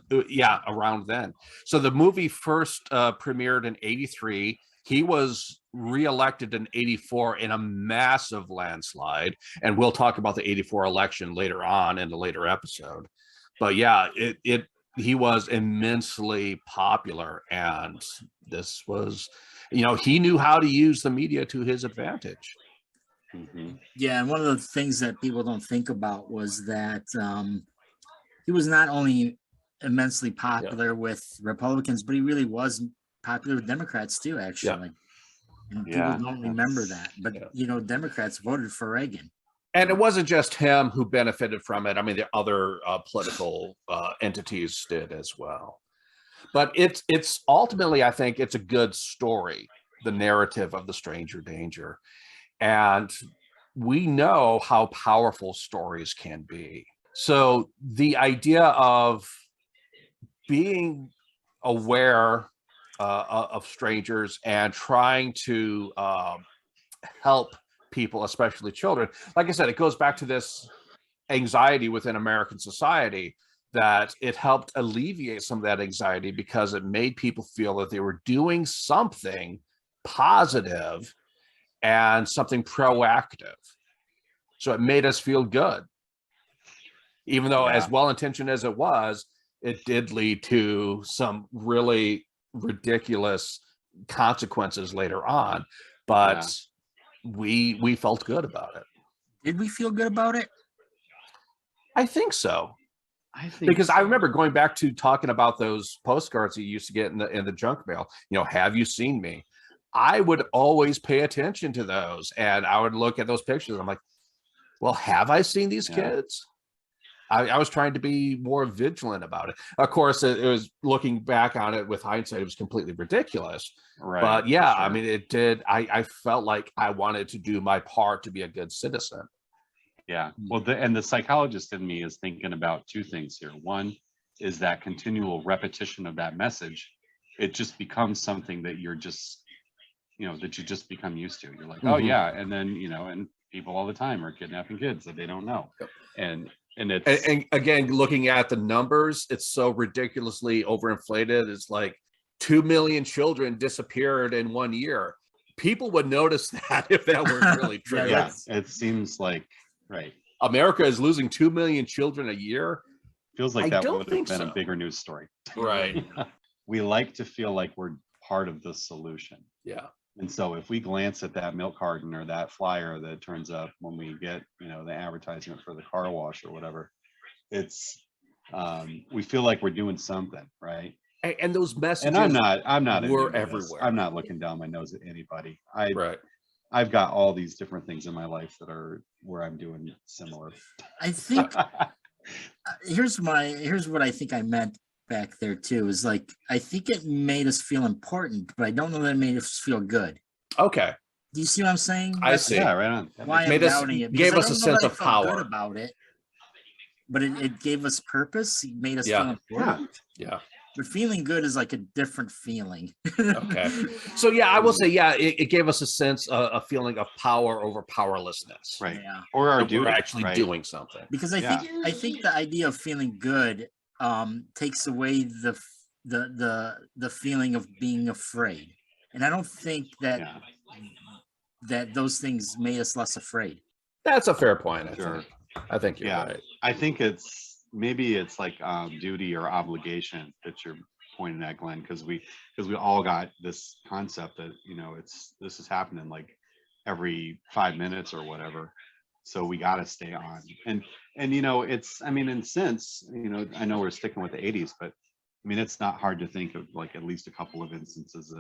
around then. So the movie first premiered in 83. He was reelected in 84 in a massive landslide. And we'll talk about the 84 election later on in a later episode. But yeah, he was immensely popular. And this was, he knew how to use the media to his advantage. Mm-hmm. Yeah, and one of the things that people don't think about was that he was not only immensely popular with Republicans, but he really was popular with Democrats too, actually. Yeah. And people don't remember that. But, Democrats voted for Reagan. And it wasn't just him who benefited from it. I mean, the other political entities did as well. But it's ultimately, I think it's a good story, the narrative of the stranger danger. And we know how powerful stories can be. So the idea of being aware of strangers and trying to help people, especially children, like I said, it goes back to this anxiety within American society, that it helped alleviate some of that anxiety because it made people feel that they were doing something positive and something proactive. So it made us feel good. Even though as well-intentioned as it was, it did lead to some really ridiculous consequences later on. But we felt good about it. Did we feel good about it? I think so. Because I remember going back to talking about those postcards you used to get in the junk mail, have you seen me? I would always pay attention to those, and I would look at those pictures. And I'm like, well, have I seen these kids? I was trying to be more vigilant about it. Of course, it was, looking back on it with hindsight, it was completely ridiculous. Right. But yeah, sure. I mean, it did. I felt like I wanted to do my part to be a good citizen. Yeah. Well, the psychologist in me is thinking about two things here. One is that continual repetition of that message. It just becomes something that you're just, that you just become used to. You're like, oh yeah. And then, and people all the time are kidnapping kids that they don't know. Yep. And it's, and again, looking at the numbers, it's so ridiculously overinflated. It's like 2 million children disappeared in 1 year. People would notice that if that were really true. Yeah, it seems like, right. America is losing 2 million children a year. Feels like I that don't would have think been so. a bigger news story. Right. We like to feel like we're part of the solution. Yeah. And so if we glance at that milk carton or that flyer that turns up when we get, the advertisement for the car wash or whatever, it's we feel like we're doing something, right? And those messages. And I'm not were immune to this. everywhere. I'm not looking down my nose at anybody. Right. I've got all these different things in my life that are where I'm doing similar. I think here's what I think I meant back there too, is like, I think it made us feel important, but I don't know that it made us feel good. Okay. Do you see what I'm saying? I see. Yeah, right on. Why I'm Made us- doubting it. gave because us I a don't know sense that I of felt good power. about it, but it gave us purpose. It made us Yeah. feel important. Yeah. But feeling good is like a different feeling. Okay. So yeah, I will say, yeah, it gave us a sense, a feeling of power over powerlessness. Right. Yeah. Or our That we're duty, actually right? doing something. Because I think the idea of feeling good takes away the feeling of being afraid. And I don't think that Yeah. that those things made us less afraid. That's a fair point. Sure. I think you're Yeah. right. I think maybe it's like duty or obligation that you're pointing at, Glenn, because we all got this concept that this is happening like every 5 minutes or whatever, so we got to stay on. And it's, I mean, in sense, I know we're sticking with the 80s, but I mean, it's not hard to think of like at least a couple of instances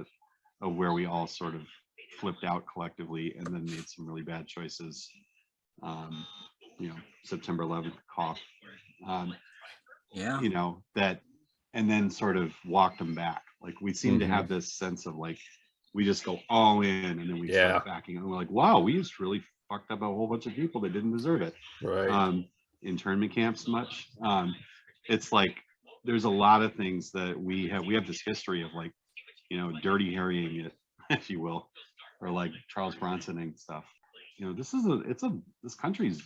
of where we all sort of flipped out collectively and then made some really bad choices. September 11th cough, Yeah. that, and then sort of walked them back. Like we seem to have this sense of like, we just go all in and then we start backing and we're like, wow, we just really fucked up a whole bunch of people that didn't deserve it. Right. Internment camps much. It's like, there's a lot of things that we have this history of like, dirty harrying it, if you will, or like Charles Bronsoning stuff. This country's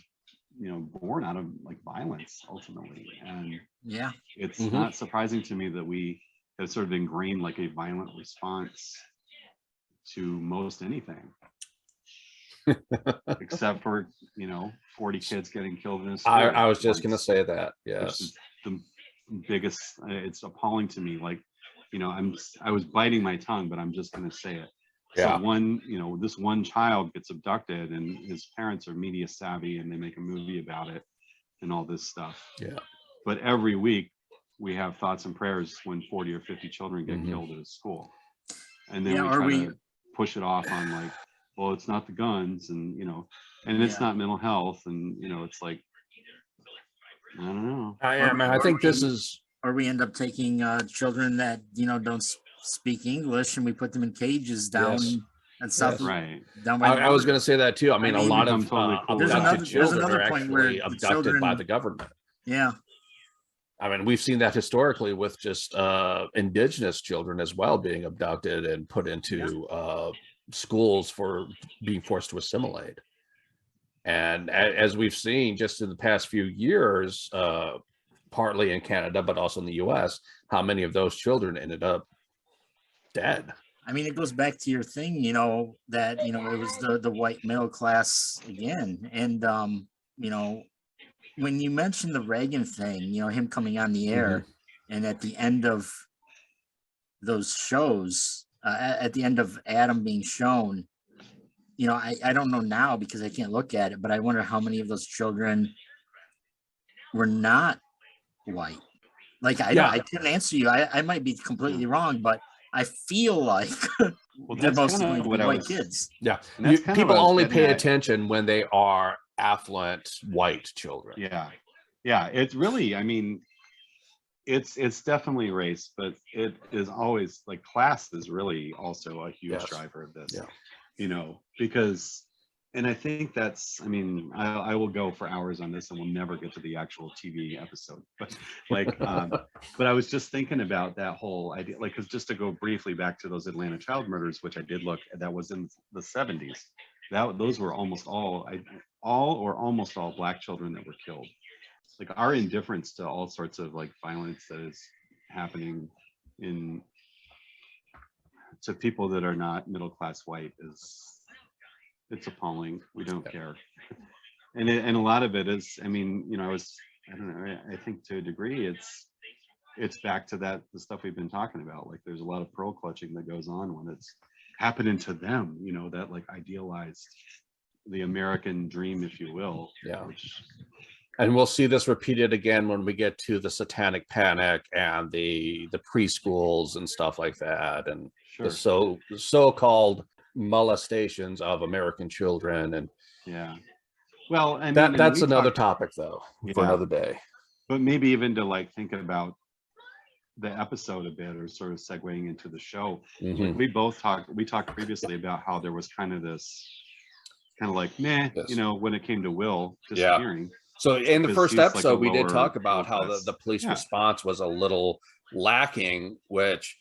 born out of like violence ultimately, and Yeah. it's not surprising to me that we have sort of ingrained like a violent response to most anything, except for 40 kids getting killed in a school. I was just gonna say that. Yes. Is the biggest. It's appalling to me. Like, I was biting my tongue, but I'm just gonna say it. Yeah. So this one child gets abducted and his parents are media savvy and they make a movie about it and all this stuff. Yeah. But every week we have thoughts and prayers when 40 or 50 children get killed at a school. And then we try to push it off on like, well, it's not the guns and, and it's not mental health. And, it's like, I don't know. I think this is. Or we end up taking children that, don't speak English and we put them in cages down and South. Yes. Right. Down by I was going to say that too. I mean, a lot of totally cool. abducted children another are point where actually the abducted children- by the government. Yeah. I mean, we've seen that historically with just indigenous children as well being abducted and put into schools for being forced to assimilate. And as we've seen just in the past few years, partly in Canada, but also in the US, how many of those children ended up dead. I mean, it goes back to your thing, that, it was the white middle class again. And, when you mentioned the Reagan thing, him coming on the air and at the end of those shows, at the end of Adam being shown, I don't know now because I can't look at it, but I wonder how many of those children were not white. Like, I couldn't answer you. I might be completely wrong, but I feel like they're mostly going to be white kids. Yeah. People only pay attention when they are affluent white children. Yeah. It's really, I mean, it's definitely race, but it is always like class is really also a huge driver of this, because, and I think that's, I mean, I will go for hours on this and we'll never get to the actual TV episode, but like, but I was just thinking about that whole idea, like, cause just to go briefly back to those Atlanta child murders, which I did look at, that was in the 70s. Those were almost all or almost all Black children that were killed. Like our indifference to all sorts of like violence that is happening to people that are not middle class white it's appalling. We don't care. And a lot of it is, I mean, you know, I don't know, I think to a degree it's back to the stuff we've been talking about. Like there's a lot of pearl clutching that goes on when it's happening to them, you know, that like idealized the American dream, if you will. Yeah. Which, and we'll see this repeated again when we get to the Satanic Panic and the preschools and stuff like that, and sure. the so-called molestations of American children. And yeah, well, I mean, that's another topic though, for another day. But maybe even to like think about the episode a bit, or sort of segueing into the show. Like we talked previously about how there was kind of this kind of like meh, you know, when it came to Will disappearing. So in the first episode, like we did talk about how the police response was a little lacking, which,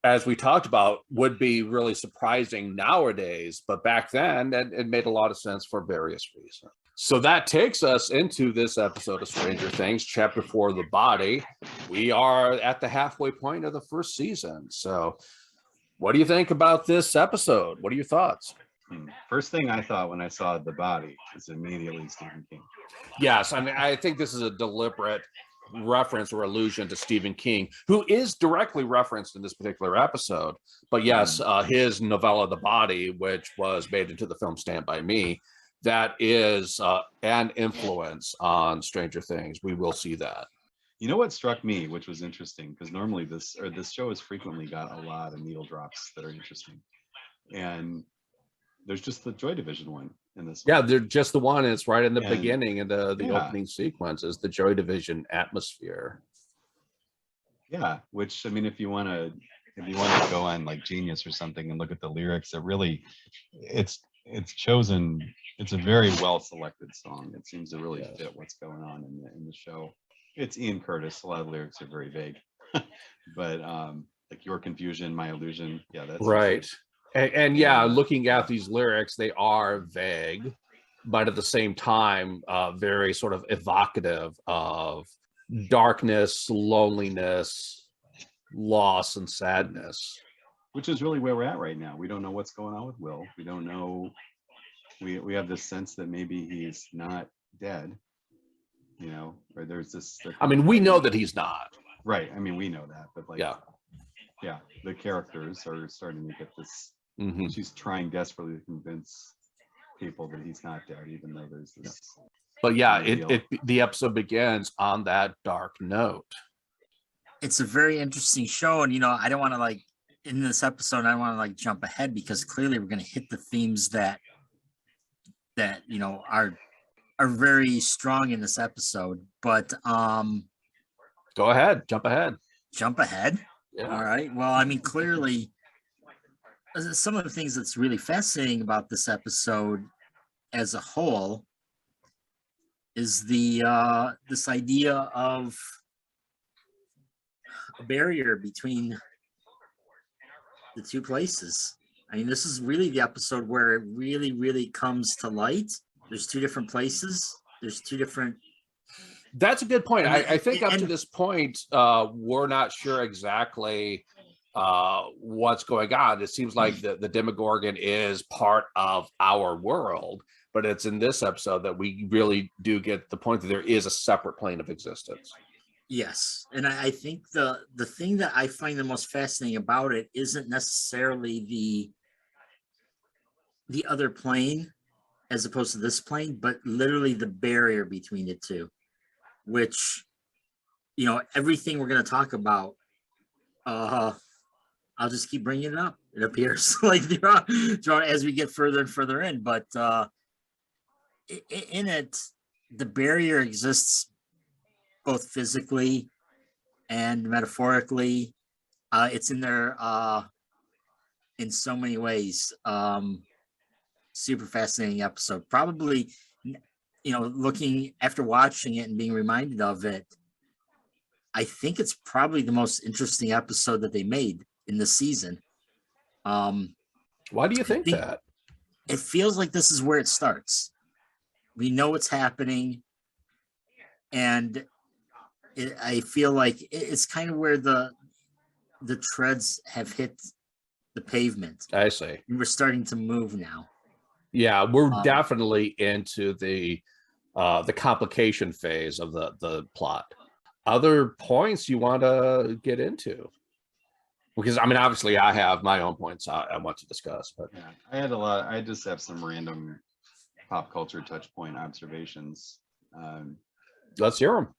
as we talked about, would be really surprising nowadays. But back then, it made a lot of sense for various reasons. So that takes us into this episode of Stranger Things, Chapter 4, The Body. We are at the halfway point of the first season. So what do you think about this episode? What are your thoughts? First thing I thought when I saw The Body is immediately Stephen King. Yes, I mean, I think this is a deliberate reference or allusion to Stephen King, who is directly referenced in this particular episode. But yes, his novella, The Body, which was made into the film Stand By Me, that is an influence on Stranger Things. We will see that. You know what struck me, which was interesting, because normally this show has frequently got a lot of needle drops that are interesting. And there's just the Joy Division one in this one. Yeah, they're just the one. It's right in the beginning, in the opening sequence is the Joy Division atmosphere. Yeah, which, I mean, if you want to go on like Genius or something and look at the lyrics, it's chosen. It's a very well selected song. It seems to really fit what's going on in the show. It's Ian Curtis. A lot of lyrics are very vague, but like Your Confusion, My Illusion. Yeah, that's right. And looking at these lyrics, they are vague, but at the same time, very sort of evocative of darkness, loneliness, loss, and sadness. Which is really where we're at right now. We don't know what's going on with Will. We don't know. We have this sense that maybe he's not dead, you know, or there's this. I mean, we know that he's not. Right. I mean, we know that, but like, the characters are starting to get this. She's trying desperately to convince people that he's not dead, even though there's this. But the episode begins on that dark note. It's a very interesting show, and you know, I don't want to like in this episode. I don't want to like jump ahead because clearly we're going to hit the themes that you know are very strong in this episode. But go ahead, jump ahead. Yeah. All right. Well, I mean, clearly. Some of the things that's really fascinating about this episode as a whole is the this idea of a barrier between the two places. I mean, this is really the episode where it really, really comes to light. There's two different places. There's two different. That's a good point. I think up to this point, we're not sure exactly what's going on. It seems like the Demogorgon is part of our world, but it's in this episode that we really do get the point that there is a separate plane of existence. Yes, and I think the thing that I find the most fascinating about it isn't necessarily the other plane as opposed to this plane, but literally the barrier between the two, which, you know, everything we're going to talk about, I'll just keep bringing it up. It appears like throughout as we get further and further in, but in it, the barrier exists both physically and metaphorically. It's in there in so many ways. Super fascinating episode. Probably, you know, looking after watching it and being reminded of it, I think it's probably the most interesting episode that they made in the season. Why do you think that? It feels like this is where it starts. We know what's happening, and I feel like it's kind of where the treads have hit the pavement. I see. We're starting to move now. Yeah, we're definitely into the complication phase of the plot. Other points you want to get into? Because I mean, obviously, I have my own points I want to discuss, but yeah, I had a lot. I just have some random pop culture touch point observations. Let's hear them.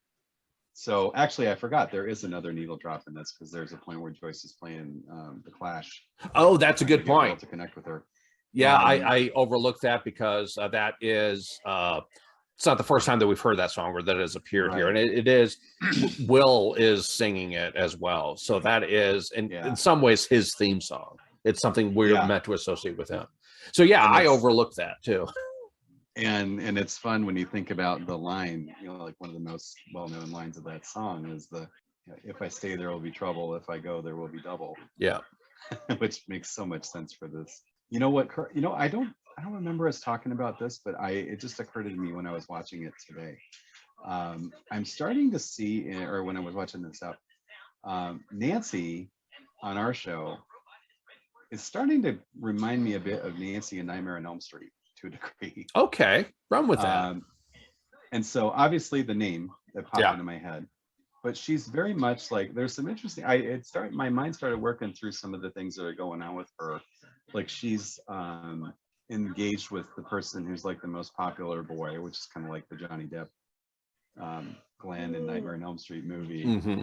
So actually, I forgot there is another needle drop in this because there's a point where Joyce is playing the Clash. Oh, that's a good point. To connect with her. Yeah, I overlooked that because that is it's not the first time that we've heard that song or that has appeared here, and it is Will is singing it as well. So that is in some ways his theme song. It's something we're meant to associate with him. So yeah, I overlooked that too. And it's fun when you think about the line, you know, like one of the most well-known lines of that song is if I stay, there will be trouble. If I go, there will be double. Yeah. Which makes so much sense for this. You know what, you know, I don't remember us talking about this, but it just occurred to me when I was watching it today. I'm starting to see, or when I was watching this up, Nancy on our show is starting to remind me a bit of Nancy in Nightmare on Elm Street to a degree. Okay, run with that. And so obviously the name that popped into my head, but she's very much like, there's some interesting, my mind started working through some of the things that are going on with her. Like she's engaged with the person who's like the most popular boy, which is kind of like the Johnny Depp Glen in Nightmare on Elm Street movie. Mm-hmm.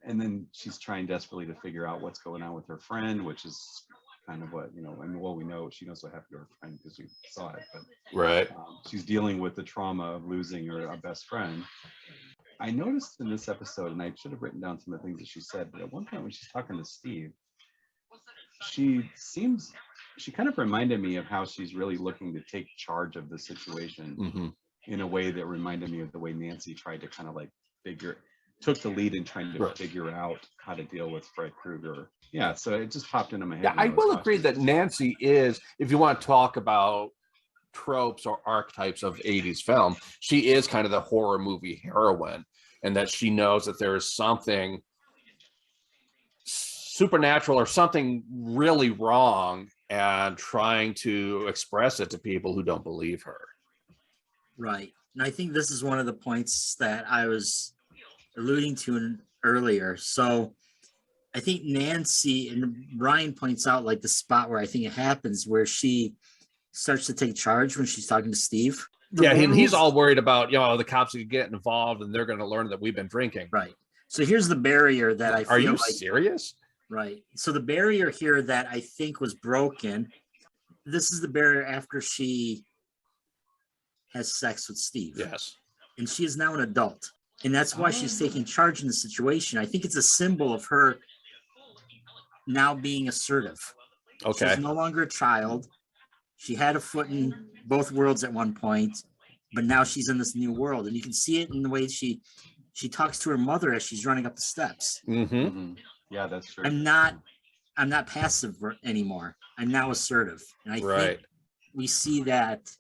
And then she's trying desperately to figure out what's going on with her friend, which is kind of what, you know, I mean, well, we know she knows what happened to her friend because we saw it, but she's dealing with the trauma of losing a best friend. I noticed in this episode, and I should have written down some of the things that she said, but at one point when she's talking to Steve, she kind of reminded me of how she's really looking to take charge of the situation in a way that reminded me of the way Nancy tried to kind of like took the lead in trying to figure out how to deal with Fred Krueger. Yeah, so it just popped into my head. Yeah, I will agree that Nancy is, if you want to talk about tropes or archetypes of 80s film, she is kind of the horror movie heroine, and that she knows that there is something supernatural or something really wrong and trying to express it to people who don't believe her. Right. And I think this is one of the points that I was alluding to earlier. So I think Nancy, and Brian points out like the spot where I think it happens, where she starts to take charge when she's talking to Steve. He's all worried about, you know, the cops are getting involved and they're going to learn that we've been drinking. Right. So here's the barrier that I feel. Are you serious? Right. So the barrier here that I think was broken, this is the barrier after she has sex with Steve. Yes. And she is now an adult. And that's why she's taking charge in the situation. I think it's a symbol of her now being assertive. Okay. She's no longer a child. She had a foot in both worlds at one point, but now she's in this new world. And you can see it in the way she talks to her mother as she's running up the steps. Mm-hmm. Yeah, that's true. I'm not passive anymore. I'm now assertive. And I think we see that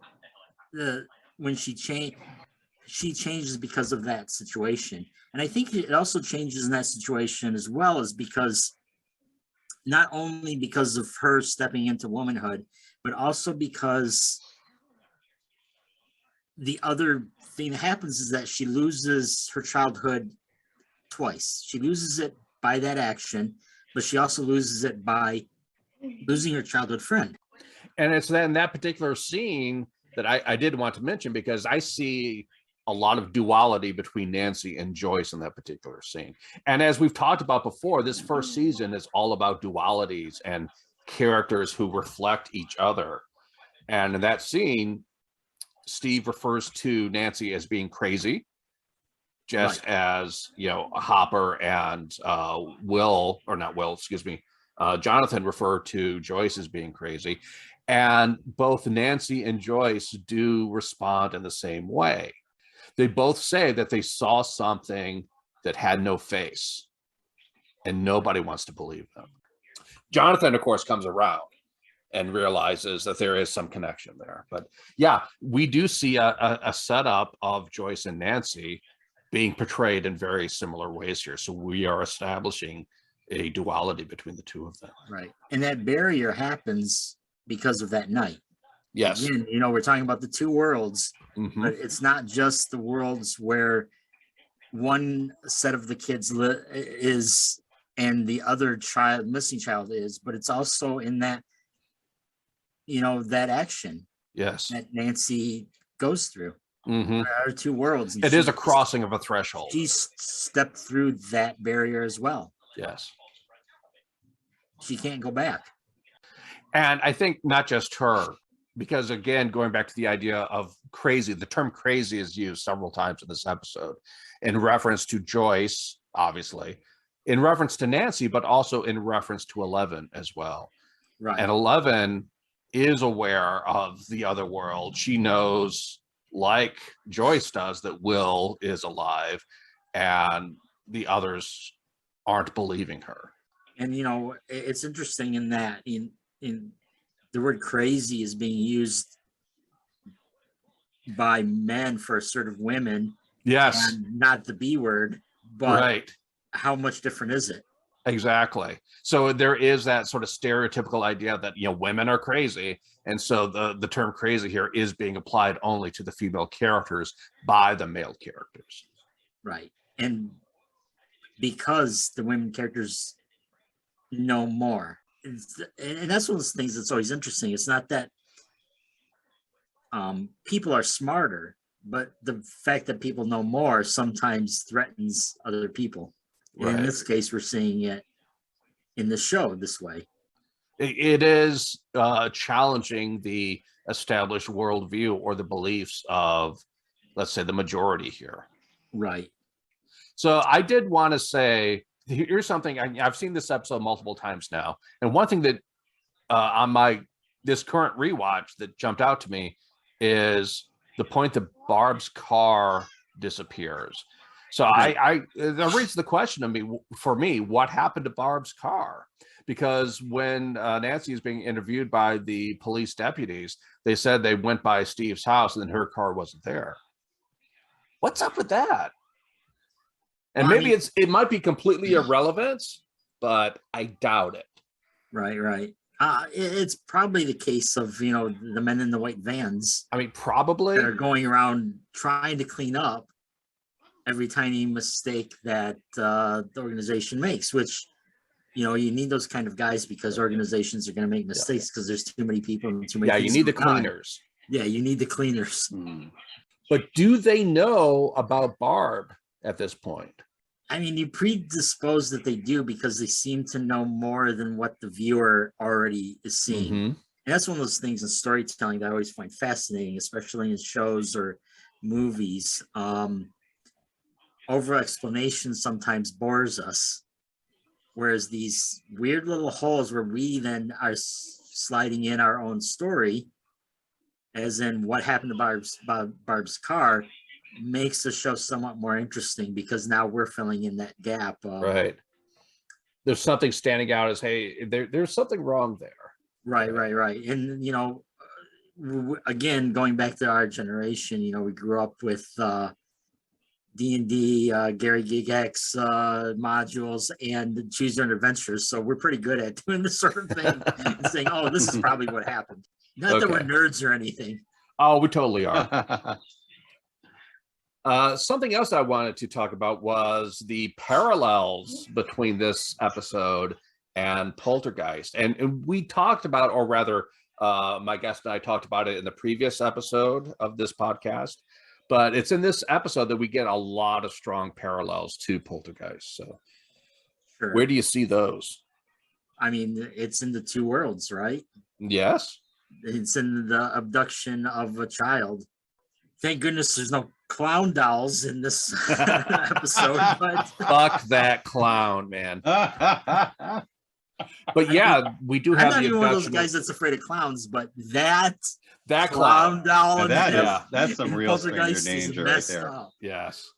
when she changes because of that situation. And I think it also changes in that situation as well, as because not only because of her stepping into womanhood, but also because the other thing that happens is that she loses her childhood twice. She loses it by that action, but she also loses it by losing her childhood friend. And it's then that particular scene that I did want to mention, because I see a lot of duality between Nancy and Joyce in that particular scene. And as we've talked about before, this first season is all about dualities and characters who reflect each other. And in that scene, Steve refers to Nancy as being crazy, just as, you know, Hopper and Jonathan refer to Joyce as being crazy. And both Nancy and Joyce do respond in the same way. They both say that they saw something that had no face, and nobody wants to believe them. Jonathan, of course, comes around and realizes that there is some connection there. But yeah, we do see a setup of Joyce and Nancy being portrayed in very similar ways here. So we are establishing a duality between the two of them. Right. And that barrier happens because of that night. Yes. Again, we're talking about the two worlds, Mhm. but it's not just the worlds where one set of the kids is and the other missing child is, but it's also in that, that action Yes. that Nancy goes through. Mhm. There are two worlds. And It is a crossing of a threshold. She's stepped through that barrier as well. Yes. She can't go back. And I think not just her, because again, going back to the idea of crazy, the term crazy is used several times in this episode in reference to Joyce, obviously, in reference to Nancy, but also in reference to 11 as well. Right. And 11 is aware of the other world. She knows, like Joyce does, that Will is alive and the others aren't believing her. And, it's interesting in that in the word crazy is being used by men for assertive women. Yes. And not the B word, but right. How much different is it? Exactly. So there is that sort of stereotypical idea that, women are crazy. And so the term crazy here is being applied only to the female characters by the male characters. Right. And because the women characters know more. And that's one of those things that's always interesting. It's not that people are smarter, but the fact that people know more sometimes threatens other people. Right. In this case, we're seeing it in the show this way. It is challenging the established worldview or the beliefs of, let's say, the majority here. Right. So I did want to say, here's something. I've seen this episode multiple times now. And one thing that on this current rewatch that jumped out to me is the point that Barb's car disappears. So right. That raises the question for me, what happened to Barb's car? Because when Nancy is being interviewed by the police deputies, they said they went by Steve's house and then her car wasn't there. What's up with that? And maybe it might be completely irrelevant, but I doubt it. Right. It's probably the case of, the men in the white vans. Probably. That are going around trying to clean up every tiny mistake that the organization makes, which, you need those kind of guys because organizations are going to make mistakes because there's too many people and too many things. You need the cleaners. Yeah, you need the cleaners. But do they know about Barb at this point? You predispose that they do because they seem to know more than what the viewer already is seeing. Mm-hmm. And that's one of those things in storytelling that I always find fascinating, especially in shows or movies. Over explanation sometimes bores us. Whereas these weird little holes where we then are sliding in our own story, as in what happened to Barb's car, makes the show somewhat more interesting because now we're filling in that gap. Right. There's something standing out as, hey, there's something wrong there. Right. And, again, going back to our generation, we grew up with D&D, Gary Gygax modules, and Choose Your Own Adventures. So we're pretty good at doing this sort of thing and saying, oh, this is probably what happened. Not that we're nerds or anything. Oh, we totally are. Something else I wanted to talk about was the parallels between this episode and Poltergeist. And we talked about, or rather, my guest and I talked about it in the previous episode of this podcast. But it's in this episode that we get a lot of strong parallels to Poltergeist. So sure. Where do you see those? It's in the two worlds, right? Yes. It's in the abduction of a child. Thank goodness there's no clown dolls in this episode. But fuck that clown, man. But yeah, we do have. I'm not even one of those guys that's afraid of clowns, but that clown doll. That's some real stranger danger right there. Up. Yes.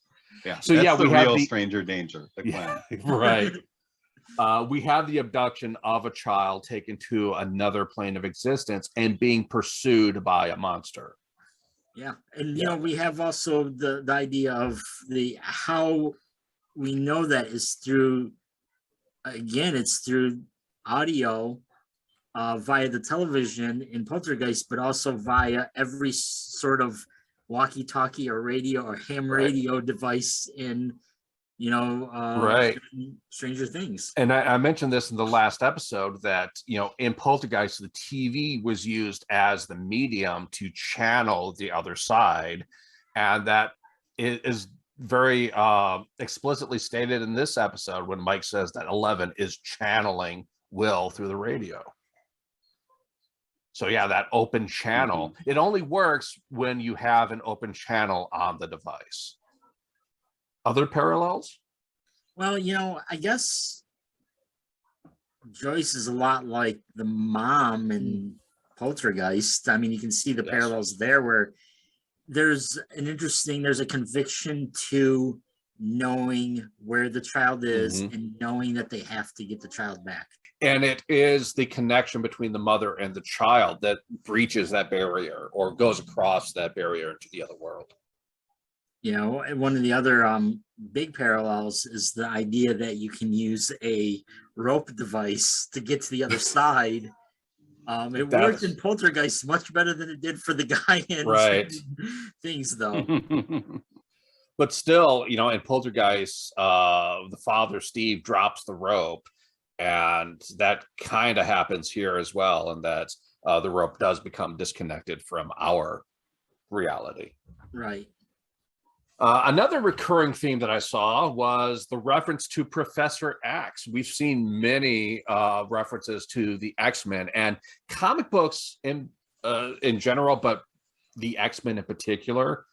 Yeah. So yeah, we have real stranger danger. The clown. Right. We have the abduction of a child taken to another plane of existence and being pursued by a monster. Yeah, and we have also the idea of how we know that is through. Again, it's through audio via the television in Poltergeist, but also via every sort of walkie-talkie or radio or ham radio device in, Stranger Things. And I mentioned this in the last episode that, in Poltergeist, the TV was used as the medium to channel the other side. And that is very explicitly stated in this episode when Mike says that 11 is channeling Will through the radio. So yeah, that open channel, it only works when you have an open channel on the device. Other parallels? Well, I guess Joyce is a lot like the mom in Poltergeist. I mean, you can see the parallels there where there's a conviction to knowing where the child is and knowing that they have to get the child back. And it is the connection between the mother and the child that breaches that barrier or goes across that barrier into the other world. One of the other big parallels is the idea that you can use a rope device to get to the other side. It worked in Poltergeist much better than it did for the guy in Things, though. But still, in Poltergeist, the father, Steve, drops the rope. And that kind of happens here as well. And that the rope does become disconnected from our reality. Right. Another recurring theme that I saw was the reference to Professor X. We've seen many references to the X-Men and comic books in general, but the X-Men in particular.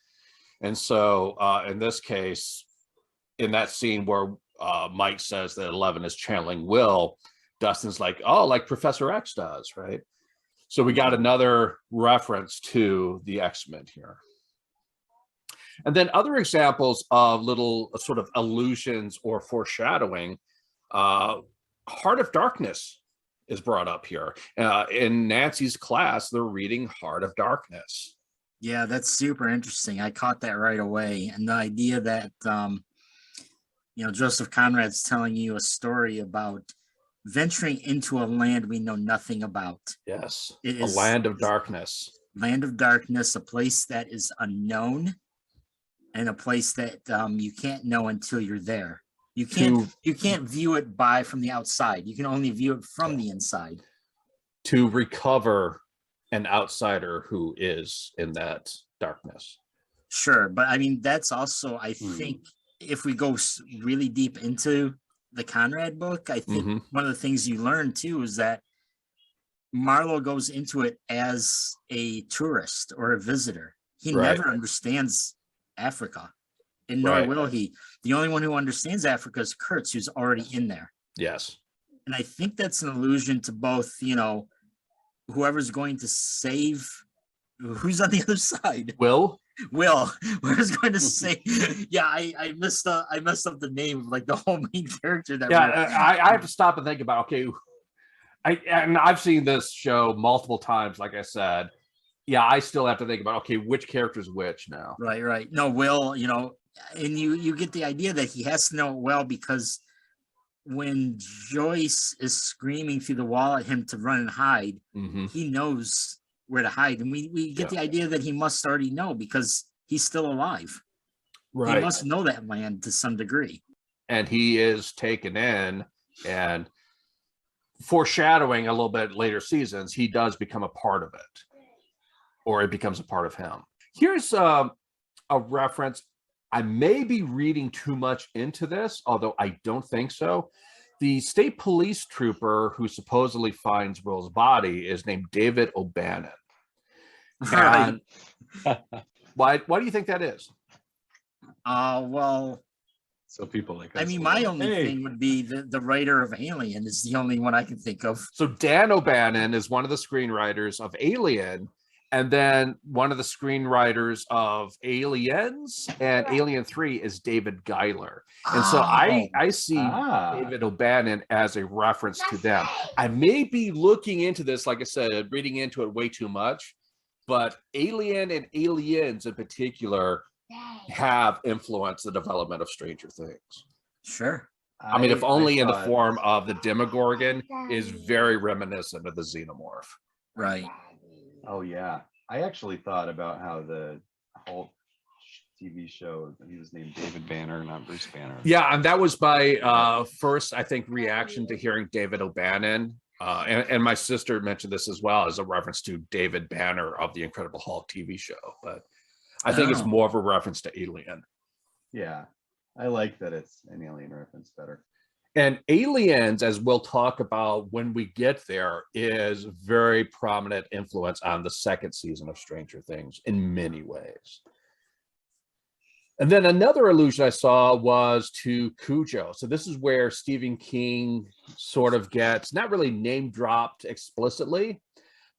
And so in this case, in that scene where Mike says that 11 is channeling Will, Dustin's like, oh, like Professor X does, right? So we got another reference to the X-Men here. And then other examples of little sort of allusions or foreshadowing. Heart of Darkness is brought up here. In Nancy's class, they're reading Heart of Darkness. Yeah, that's super interesting. I caught that right away. And the idea that, Joseph Conrad's telling you a story about venturing into a land we know nothing about. Yes, a land of darkness. Land of darkness, a place that is unknown. And a place that you can't know until you're there. You can't view it from the outside. You can only view it from the inside. To recover an outsider who is in that darkness. Sure, but I mean that's also I think if we go really deep into the Conrad book, I think one of the things you learn too is that Marlowe goes into it as a tourist or a visitor. He never understands Africa, and nor will he. The only one who understands Africa is Kurtz, who's already in there. Yes. And I think that's an allusion to both, whoever's going to save, who's on the other side. Will, whoever's going to save. Yeah, I messed up the name of like the whole main character. I have to stop and think about, okay, I've seen this show multiple times, like I said. Yeah, I still have to think about, okay, which character's which now. Right. No, Will, and you get the idea that he has to know it well because when Joyce is screaming through the wall at him to run and hide, he knows where to hide. And we get the idea that he must already know because he's still alive. Right. He must know that land to some degree. And he is taken in, and foreshadowing a little bit later seasons, he does become a part of it. Or it becomes a part of him. Here's a reference. I may be reading too much into this, although I don't think so. The state police trooper who supposedly finds Will's body is named David O'Bannon. Right. Why do you think that is? Well, so people like us. I mean, my only thing would be the writer of Alien is the only one I can think of. So Dan O'Bannon is one of the screenwriters of Alien. And then one of the screenwriters of Aliens and Alien 3 is David Giler. And so I see David O'Bannon as a reference to them. I may be looking into this, like I said, reading into it way too much, but Alien and Aliens in particular have influenced the development of Stranger Things. Sure. I mean, if only in the form of the Demogorgon, is very reminiscent of the Xenomorph. Right. Oh yeah, I actually thought about how the Hulk TV show, he was named David Banner, not Bruce Banner. Yeah, and that was my first, I think, reaction to hearing David O'Bannon. And my sister mentioned this as well as a reference to David Banner of the Incredible Hulk TV show. But I think it's more of a reference to Alien. Yeah, I like that it's an Alien reference better. And Aliens, as we'll talk about when we get there, is very prominent influence on the second season of Stranger Things in many ways. And then another allusion I saw was to Cujo. So this is where Stephen King sort of gets not really name dropped explicitly,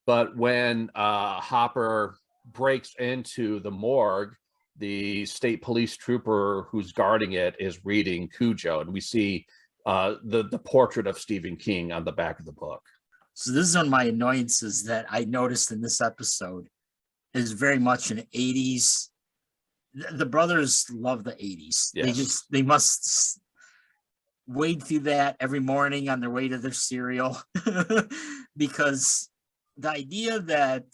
but when Hopper breaks into the morgue, the state police trooper who's guarding it is reading Cujo, and we see the portrait of Stephen King on the back of the book. So this is one of my annoyances that I noticed in this episode is very much an 80s. The brothers love the 80s. Yes. They must wade through that every morning on their way to their cereal because the idea that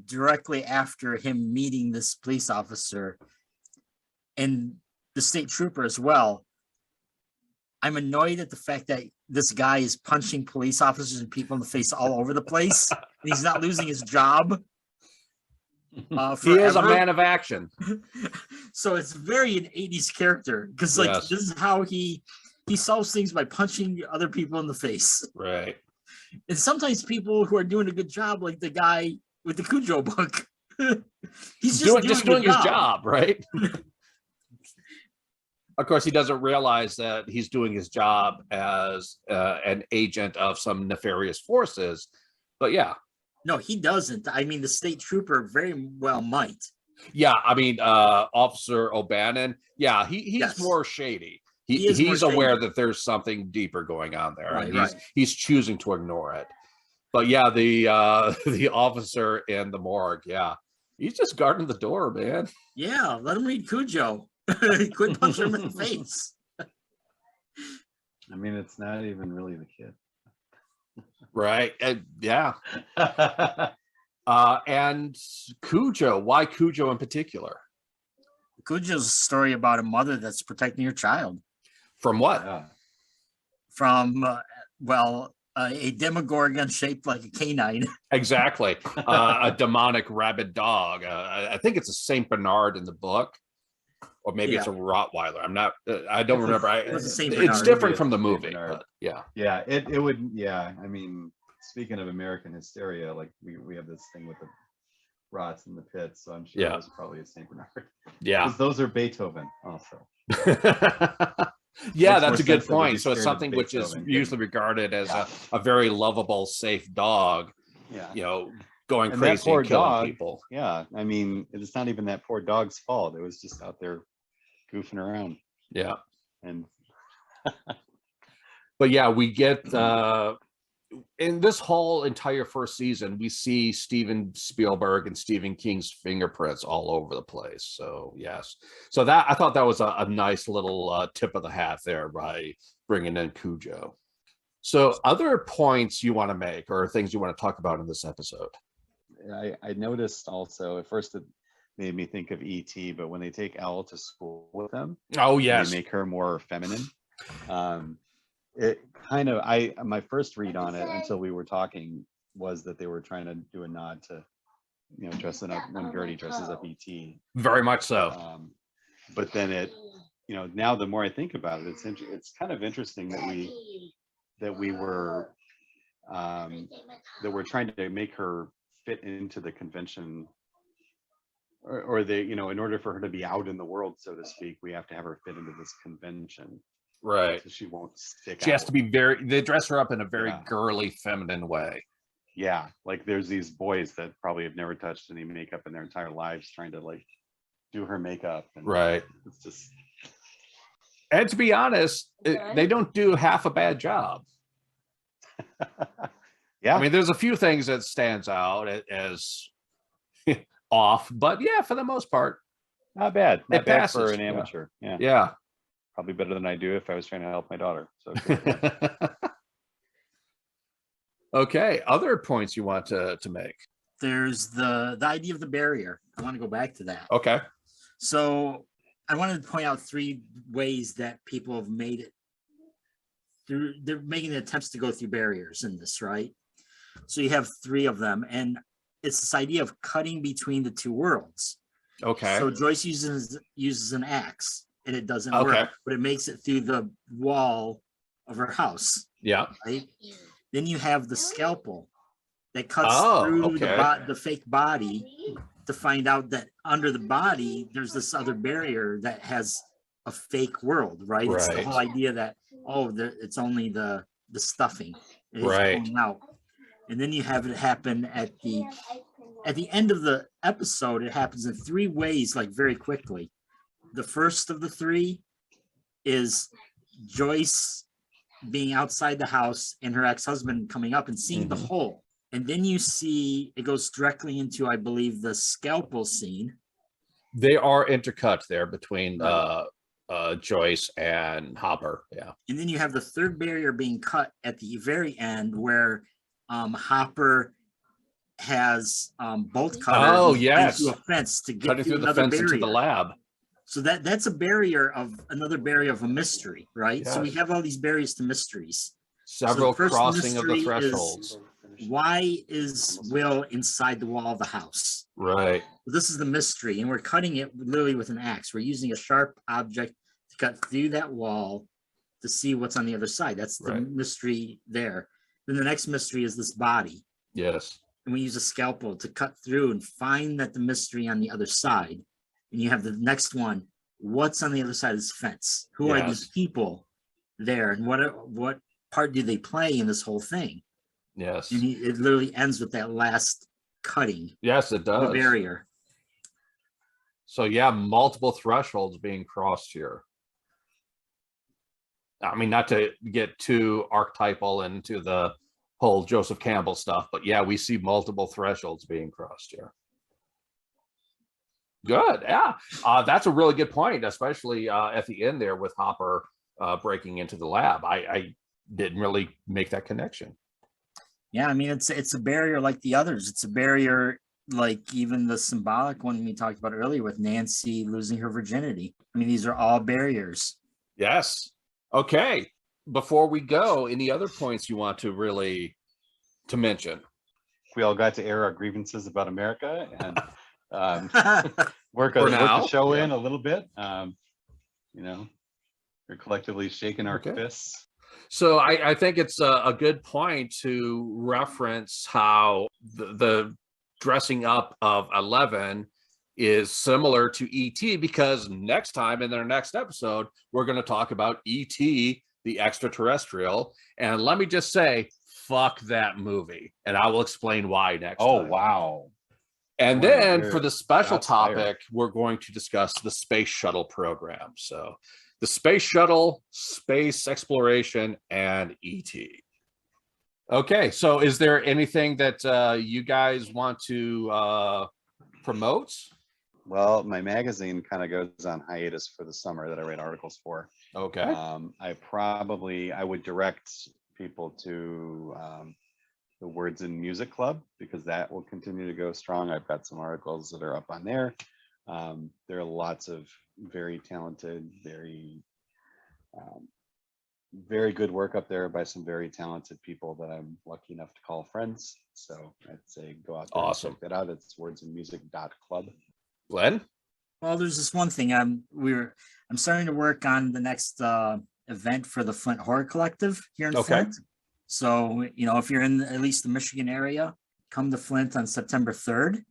directly after him meeting this police officer and the state trooper as well, I'm annoyed at the fact that this guy is punching police officers and people in the face all over the place. And he's not losing his job. He is a man of action. So it's very an 80s character because like this is how he solves things by punching other people in the face. Right. And sometimes people who are doing a good job, like the guy with the Cujo book, he's just doing his job, right? Of course, he doesn't realize that he's doing his job as an agent of some nefarious forces. But yeah. No, he doesn't. I mean, the state trooper very well might. Yeah, I mean, Officer O'Bannon. Yeah, he's more shady. He's aware that there's something deeper going on there, right, and he's choosing to ignore it. But yeah, the officer in the morgue, yeah, he's just guarding the door, man. Yeah, let him read Cujo. Quit punching him in the face. I mean, it's not even really the kid. Right. Yeah. And Cujo, why Cujo in particular? Cujo's a story about a mother that's protecting her child. From what? From, a Demogorgon shaped like a canine. Exactly. A demonic rabid dog. I think it's a Saint Bernard in the book. Or maybe it's a Rottweiler. I don't remember. It's different from the movie. But yeah. Yeah, it would. Yeah. I mean, speaking of American hysteria, like we have this thing with the rots in the pits. So I'm sure it was probably a St. Bernard. Yeah. Because those are Beethoven also. Yeah, that's a good point. So it's something which is usually regarded as a very lovable, safe dog. Yeah. You know, going crazy and killing people. Yeah. I mean, it's not even that poor dog's fault. It was just out there goofing around. Yeah. And but yeah, we get in this whole entire first season, we see Steven Spielberg and Stephen King's fingerprints all over the place. So yes. So that I thought that was a nice little tip of the hat there by bringing in Cujo. So other points you want to make or things you want to talk about in this episode? I noticed also at first it made me think of E.T., but when they take Elle to school with them, they make her more feminine. It kind of my first read on it until we were talking was that they were trying to do a nod to dressing up when Gertie dresses up E.T. Very much so. But then it now the more I think about it, it's kind of interesting that we're trying to make her fit into the convention, or in order for her to be out in the world, so to speak, we have to have her fit into this convention, right? So she won't stick she out. Has to be they dress her up in a very girly, feminine way. Yeah, like there's these boys that probably have never touched any makeup in their entire lives trying to like do her makeup, and it's just, and to be honest, they don't do half a bad job. Yeah, I mean, there's a few things that stands out as off, but yeah, for the most part, not bad. It passes for an amateur. Yeah. probably better than I do if I was trying to help my daughter. So good for them. Okay, other points you want to make? There's the idea of the barrier. I want to go back to that. Okay. So I wanted to point out 3 ways that people have made it through. They're making the attempts to go through barriers in this, right? So you have 3 of them, and it's this idea of cutting between the 2 worlds. Okay. So Joyce uses an axe, and it doesn't Okay. work, but it makes it through the wall of her house. Yeah. Right. Then you have the scalpel that cuts through the fake body to find out that under the body there's this other barrier that has a fake world, right? It's the whole idea that it's only the stuffing. It's pulling out. And then you have it happen at the end of the episode. It happens in 3 ways, like very quickly. The first of the 3 is Joyce being outside the house and her ex-husband coming up and seeing the hole. And then you see it goes directly into, I believe, the scalpel scene. They are intercut there between Joyce and Hopper. Yeah. And then you have the 3rd barrier being cut at the very end where Hopper has bolt cutters into a fence to get through the fence into the lab. So that's another barrier of a mystery, right? Yes. So we have all these barriers to mysteries. Several crossing of the thresholds. Why is Will inside the wall of the house? Right. This is the mystery, and we're cutting it literally with an axe. We're using a sharp object to cut through that wall to see what's on the other side. That's the mystery there. Then the next mystery is this body. Yes. And we use a scalpel to cut through and find that the mystery on the other side. And you have the next one. What's on the other side of this fence? Who are these people there? And what part do they play in this whole thing? Yes. And it literally ends with that last cutting. Yes, it does. The barrier. So yeah, multiple thresholds being crossed here. I mean, not to get too archetypal into the whole Joseph Campbell stuff, but yeah, we see multiple thresholds being crossed here. Good. Yeah. That's a really good point, especially at the end there with Hopper breaking into the lab. I didn't really make that connection. Yeah, I mean, it's a barrier like the others. It's a barrier like even the symbolic one we talked about earlier with Nancy losing her virginity. I mean, these are all barriers. Yes. Okay. Before we go, any other points you want to mention? We all got to air our grievances about America and work the show in a little bit. We're collectively shaking our fists. So I think it's a good point to reference how the dressing up of 11 is similar to E.T. because next time in their next episode, we're going to talk about E.T., the extraterrestrial. And let me just say, fuck that movie. And I will explain why next time. Oh, wow. And then for the special topic, we're going to discuss the space shuttle program. So the space shuttle, space exploration, and ET. Okay, so is there anything that you guys want to promote? Well, my magazine kind of goes on hiatus for the summer that I write articles for. Okay. I would direct people to the Words in Music Club because that will continue to go strong. I've got some articles that are up on there. There are lots of very talented, very good work up there by some very talented people that I'm lucky enough to call friends. So I'd say go out there and check that out. It's wordsinmusic.club. Glenn? Well, there's this one thing. I'm starting to work on the next event for the Flint Horror Collective here in Flint. So, if you're in at least the Michigan area, come to Flint on September 3rd.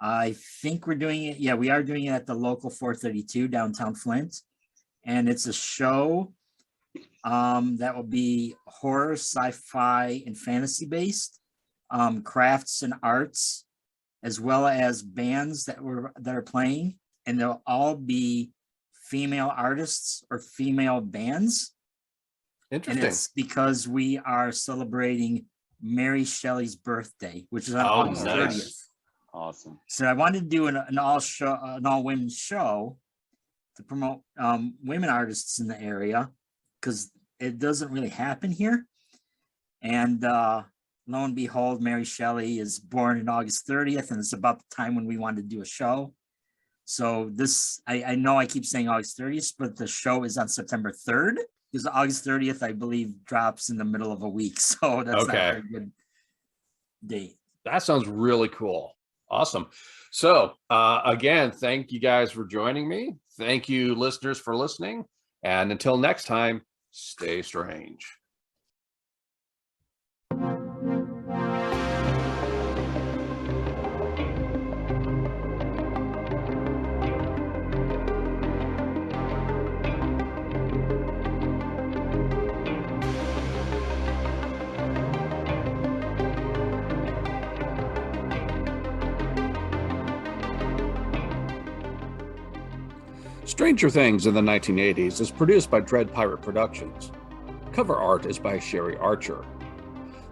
I think we're doing it. Yeah, we are doing it at the local 432 downtown Flint. And it's a show that will be horror, sci-fi, and fantasy based, crafts and arts, as well as bands that are playing. And they'll all be female artists or female bands. Interesting. And it's because we are celebrating Mary Shelley's birthday, which is on August 30th. Awesome. So I wanted to do an all women's show to promote women artists in the area, because it doesn't really happen here. And lo and behold, Mary Shelley is born on August 30th, and it's about the time when we wanted to do a show. So this, I know I keep saying August 30th, but the show is on September 3rd, because August 30th, I believe, drops in the middle of a week. So that's not a very good date. That sounds really cool. Awesome. So again, thank you guys for joining me. Thank you, listeners, for listening. And until next time, stay strange. Stranger Things in the 1980s is produced by Dreadpirateproductions. Cover art is by Sherry Archer.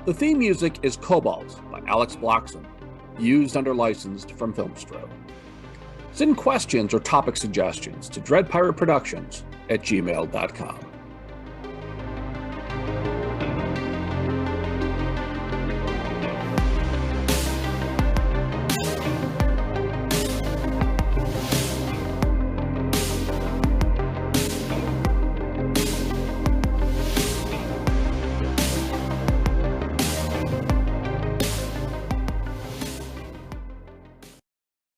The theme music is Cobalt by Alex Bloxham, used under licensed from Filmstro. Send questions or topic suggestions to dreadpirateproductions@gmail.com.